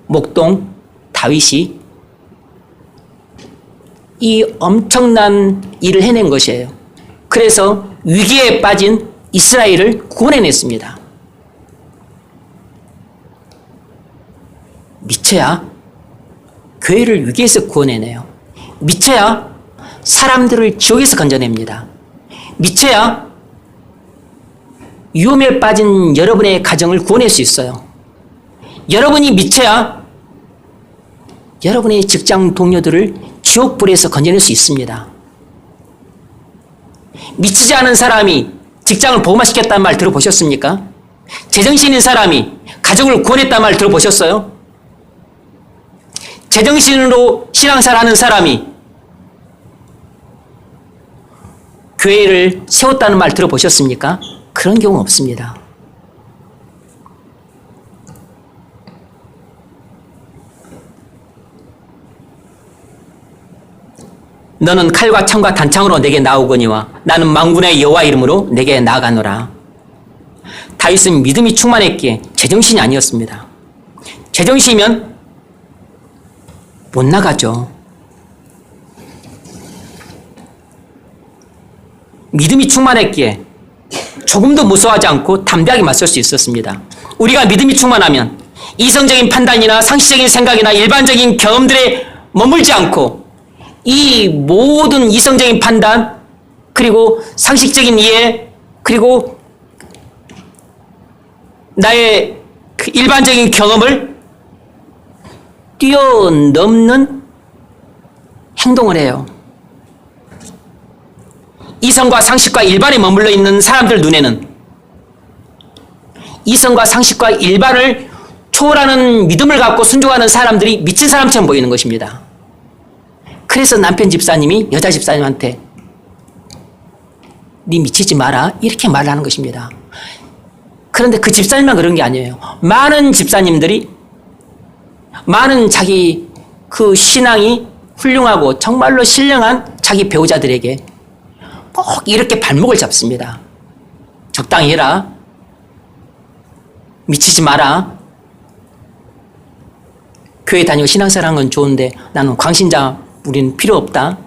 목동 다윗이 이 엄청난 일을 해낸 것이에요. 그래서 위기에 빠진 이스라엘을 구원해냈습니다. 미쳐야 교회를 위기에서 구원해내요. 미쳐야 사람들을 지옥에서 건져냅니다. 미쳐야 위험에 빠진 여러분의 가정을 구원할 수 있어요. 여러분이 미쳐야 여러분의 직장 동료들을 지옥불에서 건져낼 수 있습니다. 미치지 않은 사람이 직장을 복음화시켰다는 말 들어보셨습니까? 제정신인 사람이 가정을 구원했다는 말 들어보셨어요? 제정신으로 신앙생활 하는 사람이 교회를 세웠다는 말 들어보셨습니까? 그런 경우 없습니다. 너는 칼과 창과 단창으로 내게 나오거니와 나는 만군의 여호와 이름으로 내게 나아가노라. 다윗은 믿음이 충만했기에 제정신이 아니었습니다. 제정신이면 못 나가죠. 믿음이 충만했기에 조금도 무서워하지 않고 담대하게 맞설 수 있었습니다. 우리가 믿음이 충만하면 이성적인 판단이나 상식적인 생각이나 일반적인 경험들에 머물지 않고 이 모든 이성적인 판단, 그리고 상식적인 이해, 그리고 나의 그 일반적인 경험을 뛰어넘는 행동을 해요. 이성과 상식과 일반에 머물러 있는 사람들 눈에는 이성과 상식과 일반을 초월하는 믿음을 갖고 순종하는 사람들이 미친 사람처럼 보이는 것입니다. 그래서 남편 집사님이 여자 집사님한테 네 미치지 마라 이렇게 말을 하는 것입니다. 그런데 그 집사님만 그런 게 아니에요. 많은 집사님들이 많은 자기 그 신앙이 훌륭하고 정말로 신령한 자기 배우자들에게 꼭 이렇게 발목을 잡습니다. 적당히 해라. 미치지 마라. 교회 다니고 신앙생활 하는 건 좋은데 나는 광신자 우리는 필요 없다.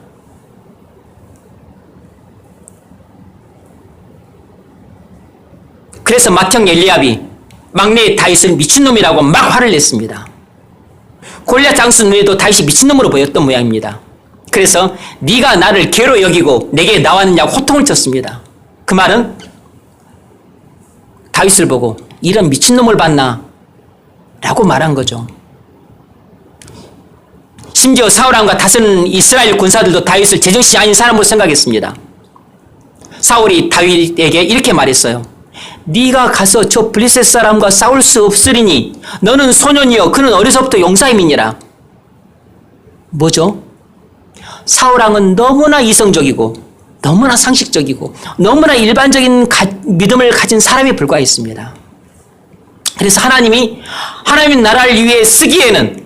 그래서 맏형 엘리압이 막내 다윗을 미친놈이라고 막 화를 냈습니다. 골리앗 장수 눈에도 다윗이 미친놈으로 보였던 모양입니다. 그래서 네가 나를 개로 여기고 내게 나왔느냐고 호통을 쳤습니다. 그 말은 다윗을 보고 이런 미친놈을 봤나? 라고 말한 거죠. 심지어 사울왕과 다른 이스라엘 군사들도 다윗을 제정신이 아닌 사람으로 생각했습니다. 사울이 다윗에게 이렇게 말했어요. 네가 가서 저 블레셋 사람과 싸울 수 없으리니 너는 소년이여 그는 어려서부터 용사임이니라. 뭐죠? 사울왕은 너무나 이성적이고 너무나 상식적이고 너무나 일반적인 믿음을 가진 사람에 불과했습니다. 그래서 하나님의 나라를 위해 쓰기에는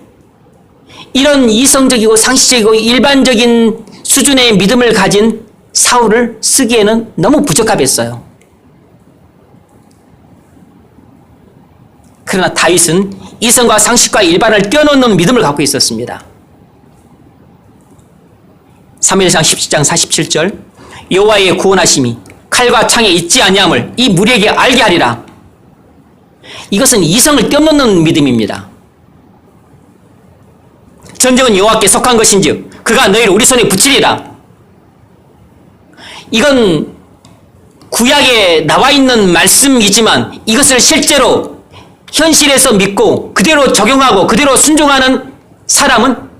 이런 이성적이고 상식적이고 일반적인 수준의 믿음을 가진 사울을 쓰기에는 너무 부적합했어요. 그러나 다윗은 이성과 상식과 일반을 뛰어넘는 믿음을 갖고 있었습니다. 사무엘상 17장 47절 여호와의 구원하심이 칼과 창에 있지 아니함을 이 무리에게 알게 하리라. 이것은 이성을 뛰어넘는 믿음입니다. 전쟁은 여호와께 속한 것인즉 그가 너희를 우리 손에 붙이리라. 이건 구약에 나와 있는 말씀이지만 이것을 실제로 현실에서 믿고 그대로 적용하고 그대로 순종하는 사람은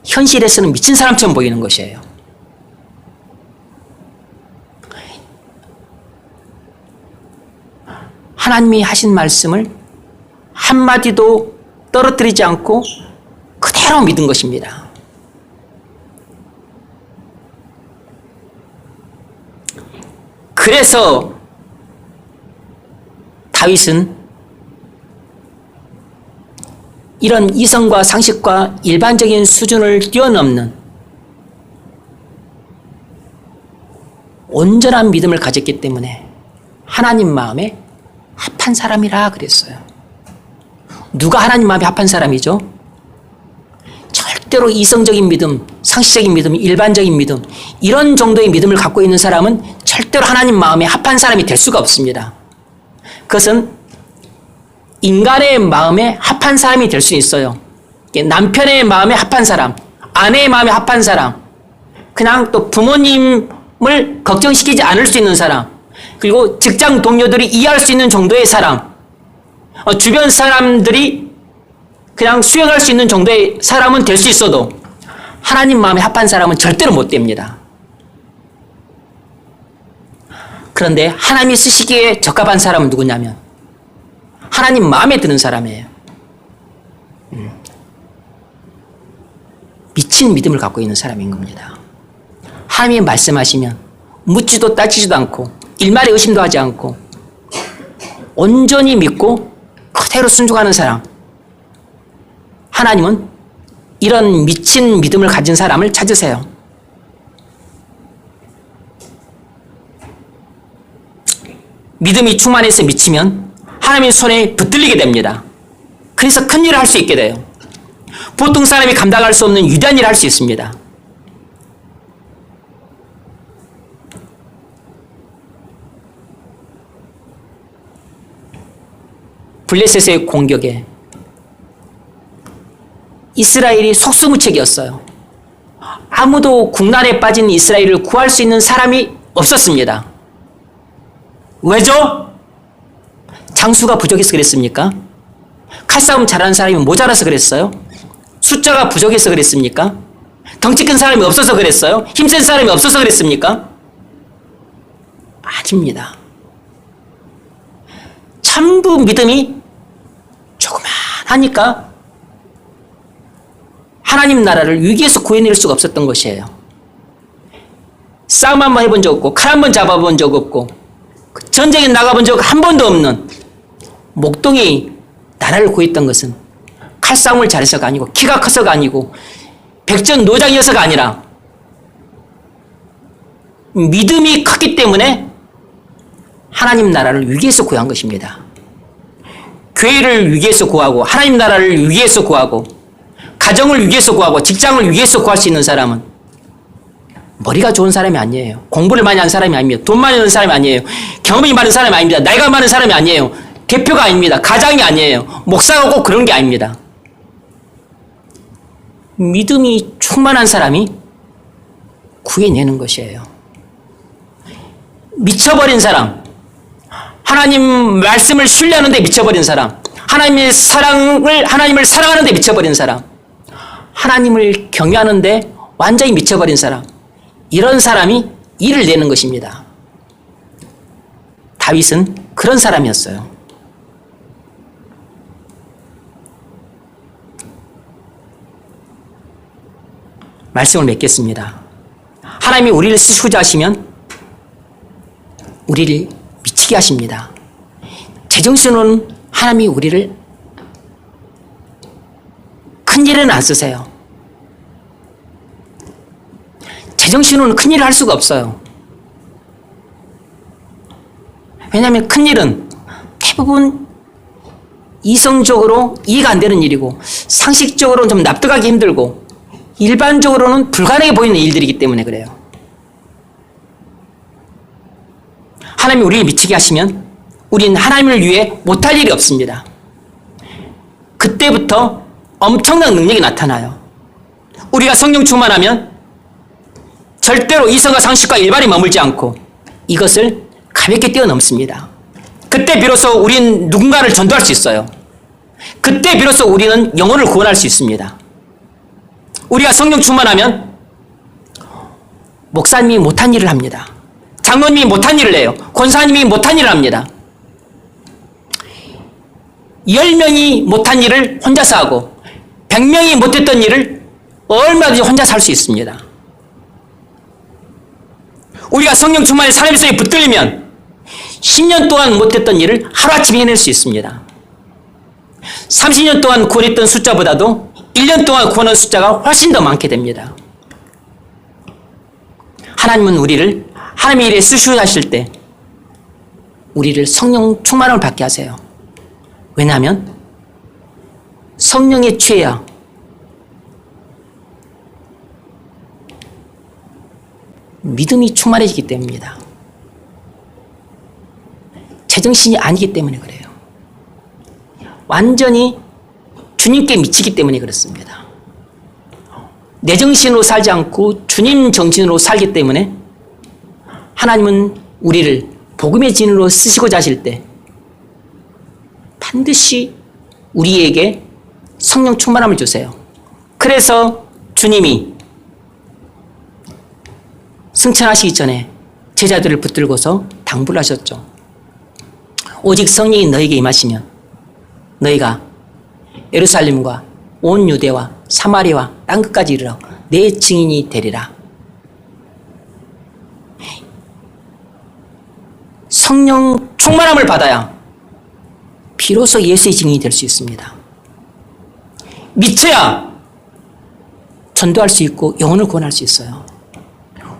현실에서는 미친 사람처럼 보이는 것이에요. 하나님이 하신 말씀을 한마디도 떨어뜨리지 않고 그대로 믿은 것입니다. 그래서 다윗은 이런 이성과 상식과 일반적인 수준을 뛰어넘는 온전한 믿음을 가졌기 때문에 하나님 마음에 합한 사람이라 그랬어요. 누가 하나님 마음에 합한 사람이죠? 절대로 이성적인 믿음, 상식적인 믿음, 일반적인 믿음, 이런 정도의 믿음을 갖고 있는 사람은 절대로 하나님 마음에 합한 사람이 될 수가 없습니다. 그것은 인간의 마음에 합한 사람이 될 수 있어요. 남편의 마음에 합한 사람, 아내의 마음에 합한 사람, 그냥 또 부모님을 걱정시키지 않을 수 있는 사람, 그리고 직장 동료들이 이해할 수 있는 정도의 사람, 주변 사람들이 그냥 수용할 수 있는 정도의 사람은 될 수 있어도 하나님 마음에 합한 사람은 절대로 못 됩니다. 그런데 하나님이 쓰시기에 적합한 사람은 누구냐면 하나님 마음에 드는 사람이에요. 미친 믿음을 갖고 있는 사람인 겁니다. 하나님이 말씀하시면 묻지도 따지지도 않고 일말의 의심도 하지 않고 온전히 믿고 그대로 순종하는 사람. 하나님은 이런 미친 믿음을 가진 사람을 찾으세요. 믿음이 충만해서 미치면 하나님의 손에 붙들리게 됩니다. 그래서 큰 일을 할 수 있게 돼요. 보통 사람이 감당할 수 없는 위대한 일을 할 수 있습니다. 블레셋의 공격에 이스라엘이 속수무책이었어요. 아무도 국난에 빠진 이스라엘을 구할 수 있는 사람이 없었습니다. 왜죠? 장수가 부족해서 그랬습니까? 칼싸움 잘하는 사람이 모자라서 그랬어요? 숫자가 부족해서 그랬습니까? 덩치 큰 사람이 없어서 그랬어요? 힘센 사람이 없어서 그랬습니까? 아닙니다. 전부 믿음이 조그만하니까 하나님 나라를 위기에서 구해낼 수가 없었던 것이에요. 싸움 한번 해본 적 없고 칼 한번 잡아본 적 없고 전쟁에 나가본 적 한 번도 없는 목동이 나라를 구했던 것은 칼싸움을 잘해서가 아니고 키가 커서가 아니고 백전노장이어서가 아니라 믿음이 컸기 때문에 하나님 나라를 위기에서 구한 것입니다. 교회를 위기에서 구하고 하나님 나라를 위기에서 구하고 가정을 위기에서 구하고 직장을 위기에서 구할 수 있는 사람은 머리가 좋은 사람이 아니에요. 공부를 많이 한 사람이 아닙니다. 돈 많이 버는 사람이 아니에요. 경험이 많은 사람이 아닙니다. 나이가 많은 사람이 아니에요. 대표가 아닙니다. 가장이 아니에요. 목사가 꼭 그런 게 아닙니다. 믿음이 충만한 사람이 구해내는 것이에요. 미쳐버린 사람, 하나님 말씀을 신뢰하는 데 미쳐버린 사람, 하나님을 사랑하는 데 미쳐버린 사람, 하나님을 경외하는 데 완전히 미쳐버린 사람, 이런 사람이 일을 내는 것입니다. 다윗은 그런 사람이었어요. 말씀을 맺겠습니다. 하나님이 우리를 쓰시고자 하시면 우리를 미치게 하십니다. 제정신으로는 하나님이 우리를 큰 일에는 안 쓰세요. 제정신으로는 큰 일을 할 수가 없어요. 왜냐하면 큰 일은 대부분 이성적으로 이해가 안 되는 일이고 상식적으로는 좀 납득하기 힘들고 일반적으로는 불가능해 보이는 일들이기 때문에 그래요. 하나님이 우리를 미치게 하시면 우리는 하나님을 위해 못할 일이 없습니다. 그때부터 엄청난 능력이 나타나요. 우리가 성령 충만하면 절대로 이성과 상식과 일반에 머물지 않고 이것을 가볍게 뛰어넘습니다. 그때 비로소 우리는 누군가를 전도할 수 있어요. 그때 비로소 우리는 영혼을 구원할 수 있습니다. 우리가 성령 충만하면 목사님이 못한 일을 합니다. 장로님이 못한 일을 해요. 권사님이 못한 일을 합니다. 10명이 못한 일을 혼자서 하고 100명이 못했던 일을 얼마든지 혼자서 할 수 있습니다. 우리가 성령 충만의 삶 속에 붙들리면 10년 동안 못했던 일을 하루아침에 해낼 수 있습니다. 30년 동안 구원했던 숫자보다도 1년 동안 구원한 숫자가 훨씬 더 많게 됩니다. 하나님은 우리를 하나님의 일에 쓰시하실 때 우리를 성령 충만함을 받게 하세요. 왜냐하면 성령에 취해야 믿음이 충만해지기 때문입니다. 제정신이 아니기 때문에 그래요. 완전히 주님께 미치기 때문에 그렇습니다. 내 정신으로 살지 않고 주님 정신으로 살기 때문에 하나님은 우리를 복음의 진으로 쓰시고자 하실 때 반드시 우리에게 성령 충만함을 주세요. 그래서 주님이 승천하시기 전에 제자들을 붙들고서 당부를 하셨죠. 오직 성령이 너에게 임하시면 너희가 예루살렘과 온 유대와 사마리아와 땅끝까지 이르러 내 증인이 되리라. 성령 충만함을 받아야 비로소 예수의 증인이 될 수 있습니다. 미쳐야 전도할 수 있고 영혼을 구원할 수 있어요.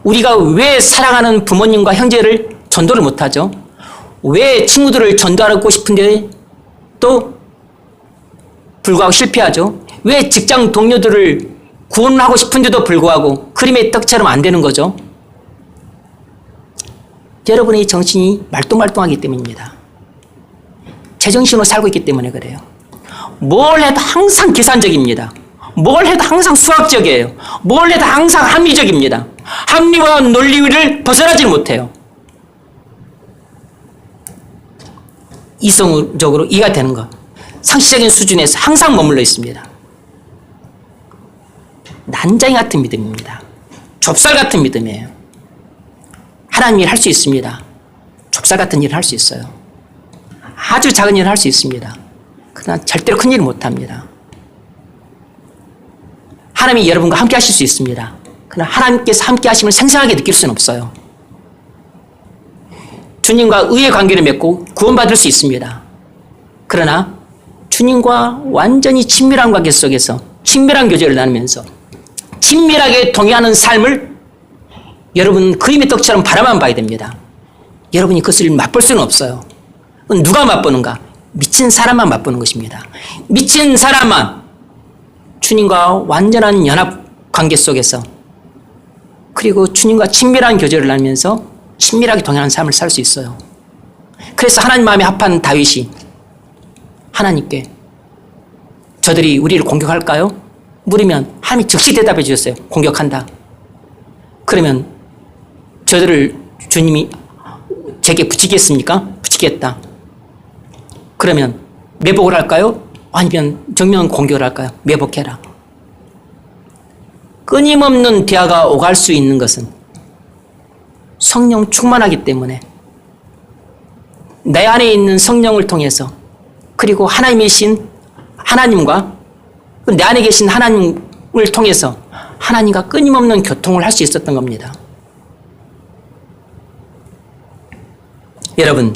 우리가 왜 사랑하는 부모님과 형제를 전도를 못하죠? 왜 친구들을 전도하고 싶은데 또 불구하고 실패하죠? 왜 직장 동료들을 구원하고 싶은데도 불구하고 그림의 떡처럼 안 되는 거죠? 여러분의 정신이 말똥말똥하기 때문입니다. 제정신으로 살고 있기 때문에 그래요. 뭘 해도 항상 계산적입니다. 뭘 해도 항상 수학적이에요. 뭘 해도 항상 합리적입니다. 합리와 논리를 벗어나지 못해요. 이성적으로 이해가 되는 것. 상식적인 수준에서 항상 머물러 있습니다. 난장이 같은 믿음입니다. 좁쌀 같은 믿음이에요. 하나님이 할 수 있습니다. 좁쌀 같은 일을 할 수 있어요. 아주 작은 일을 할 수 있습니다. 그러나 절대로 큰 일을 못합니다. 하나님이 여러분과 함께 하실 수 있습니다. 그러나 하나님께서 함께 하심을 생생하게 느낄 수는 없어요. 주님과 의의 관계를 맺고 구원받을 수 있습니다. 그러나 주님과 완전히 친밀한 관계 속에서 친밀한 교제를 나누면서 친밀하게 동의하는 삶을 여러분 그림의 떡처럼 바라만 봐야 됩니다. 여러분이 그것을 맛볼 수는 없어요. 누가 맛보는가? 미친 사람만 맛보는 것입니다. 미친 사람만 주님과 완전한 연합 관계 속에서 그리고 주님과 친밀한 교제를 나누면서 친밀하게 동행하는 삶을 살 수 있어요. 그래서 하나님 마음에 합한 다윗이 하나님께 저들이 우리를 공격할까요? 물으면 하나님이 즉시 대답해 주셨어요. 공격한다. 그러면 저들을 주님이 제게 붙이겠습니까? 붙이겠다. 그러면 매복을 할까요? 아니면 정면 공격을 할까요? 매복해라. 끊임없는 대화가 오갈 수 있는 것은 성령 충만하기 때문에 내 안에 있는 성령을 통해서 그리고 하나님이신 하나님과 내 안에 계신 하나님을 통해서 하나님과 끊임없는 교통을 할 수 있었던 겁니다. 여러분,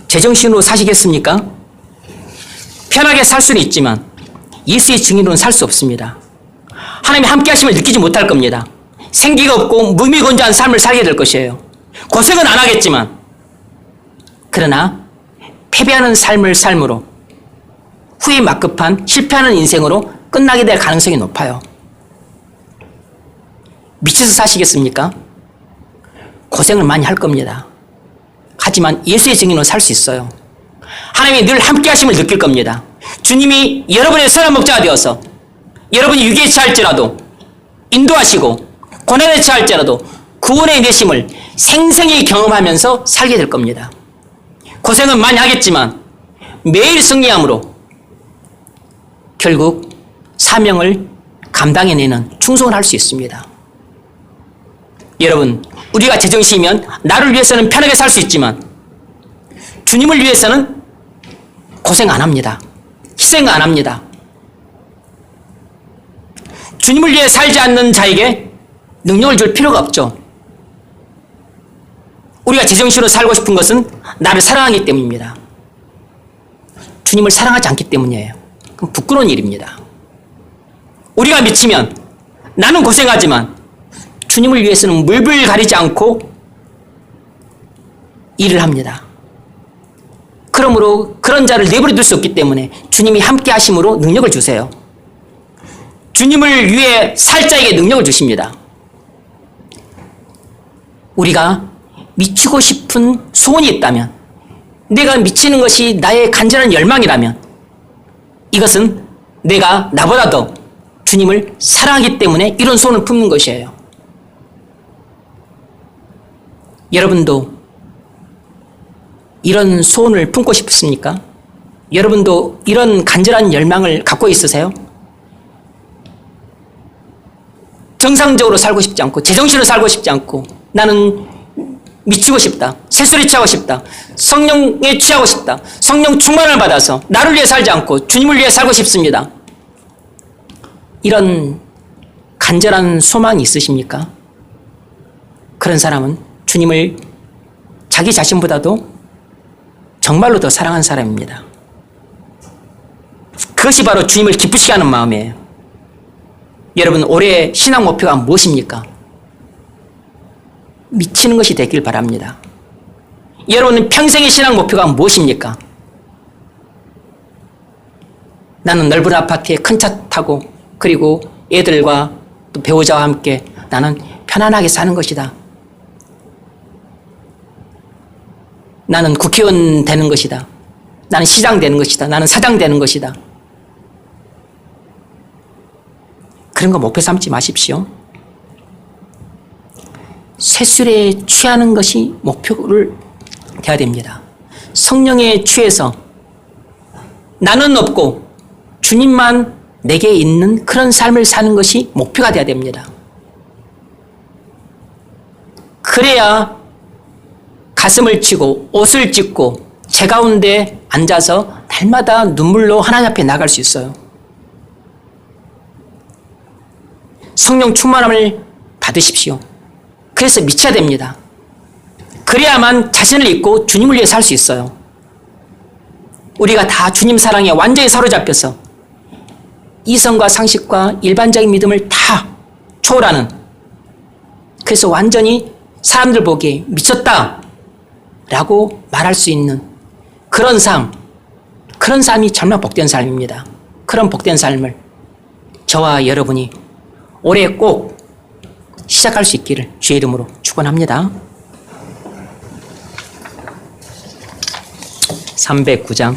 제정신으로 사시겠습니까? 편하게 살 수는 있지만 예수의 증인으로는 살 수 없습니다. 하나님이 함께 하심을 느끼지 못할 겁니다. 생기가 없고 무미건조한 삶을 살게 될 것이에요. 고생은 안 하겠지만 그러나 패배하는 삶을 삶으로 후회 막급한 실패하는 인생으로 끝나게 될 가능성이 높아요. 미쳐서 사시겠습니까? 고생을 많이 할 겁니다. 하지만 예수의 증인으로 살 수 있어요. 하나님이 늘 함께 하심을 느낄 겁니다. 주님이 여러분의 선한 목자가 되어서 여러분이 위기에 처할지라도 인도하시고 고난에 처할지라도 구원의 내심을 생생히 경험하면서 살게 될 겁니다. 고생은 많이 하겠지만 매일 승리함으로 결국 사명을 감당해내는 충성을 할 수 있습니다. 여러분, 우리가 제정신이면 나를 위해서는 편하게 살 수 있지만 주님을 위해서는 고생 안 합니다. 희생 안 합니다. 주님을 위해 살지 않는 자에게 능력을 줄 필요가 없죠. 우리가 제정신으로 살고 싶은 것은 나를 사랑하기 때문입니다. 주님을 사랑하지 않기 때문이에요. 그럼 부끄러운 일입니다. 우리가 미치면 나는 고생하지만 주님을 위해서는 물불 가리지 않고 일을 합니다. 그러므로 그런 자를 내버려 둘 수 없기 때문에 주님이 함께 하심으로 능력을 주세요. 주님을 위해 살 자에게 능력을 주십니다. 우리가 미치고 싶은 소원이 있다면, 내가 미치는 것이 나의 간절한 열망이라면, 이것은 내가 나보다 더 주님을 사랑하기 때문에 이런 소원을 품는 것이에요. 여러분도 이런 소원을 품고 싶습니까? 여러분도 이런 간절한 열망을 갖고 있으세요? 정상적으로 살고 싶지 않고 제정신으로 살고 싶지 않고 나는 미치고 싶다, 새소리 취하고 싶다, 성령에 취하고 싶다, 성령 충만을 받아서 나를 위해 살지 않고 주님을 위해 살고 싶습니다. 이런 간절한 소망이 있으십니까? 그런 사람은 주님을 자기 자신보다도 정말로 더 사랑하는 사람입니다. 그것이 바로 주님을 기쁘시게 하는 마음이에요. 여러분, 올해 신앙 목표가 무엇입니까? 미치는 것이 되길 바랍니다. 여러분은 평생의 신앙 목표가 무엇입니까? 나는 넓은 아파트에 큰 차 타고 그리고 애들과 또 배우자와 함께 나는 편안하게 사는 것이다. 나는 국회의원 되는 것이다. 나는 시장 되는 것이다. 나는 사장 되는 것이다. 그런 거 목표 삼지 마십시오. 새술에 취하는 것이 목표를 돼야 됩니다. 성령에 취해서 나는 없고 주님만 내게 있는 그런 삶을 사는 것이 목표가 돼야 됩니다. 그래야 가슴을 치고 옷을 찢고 제 가운데 앉아서 날마다 눈물로 하나님 앞에 나갈 수 있어요. 성령 충만함을 받으십시오. 그래서 미쳐야 됩니다. 그래야만 자신을 잊고 주님을 위해 살 수 있어요. 우리가 다 주님 사랑에 완전히 사로잡혀서 이성과 상식과 일반적인 믿음을 다 초월하는, 그래서 완전히 사람들 보기에 미쳤다 라고 말할 수 있는 그런 삶, 그런 삶이 정말 복된 삶입니다. 그런 복된 삶을 저와 여러분이 올해 꼭 시작할 수 있기를 주의 이름으로 축원합니다. 309장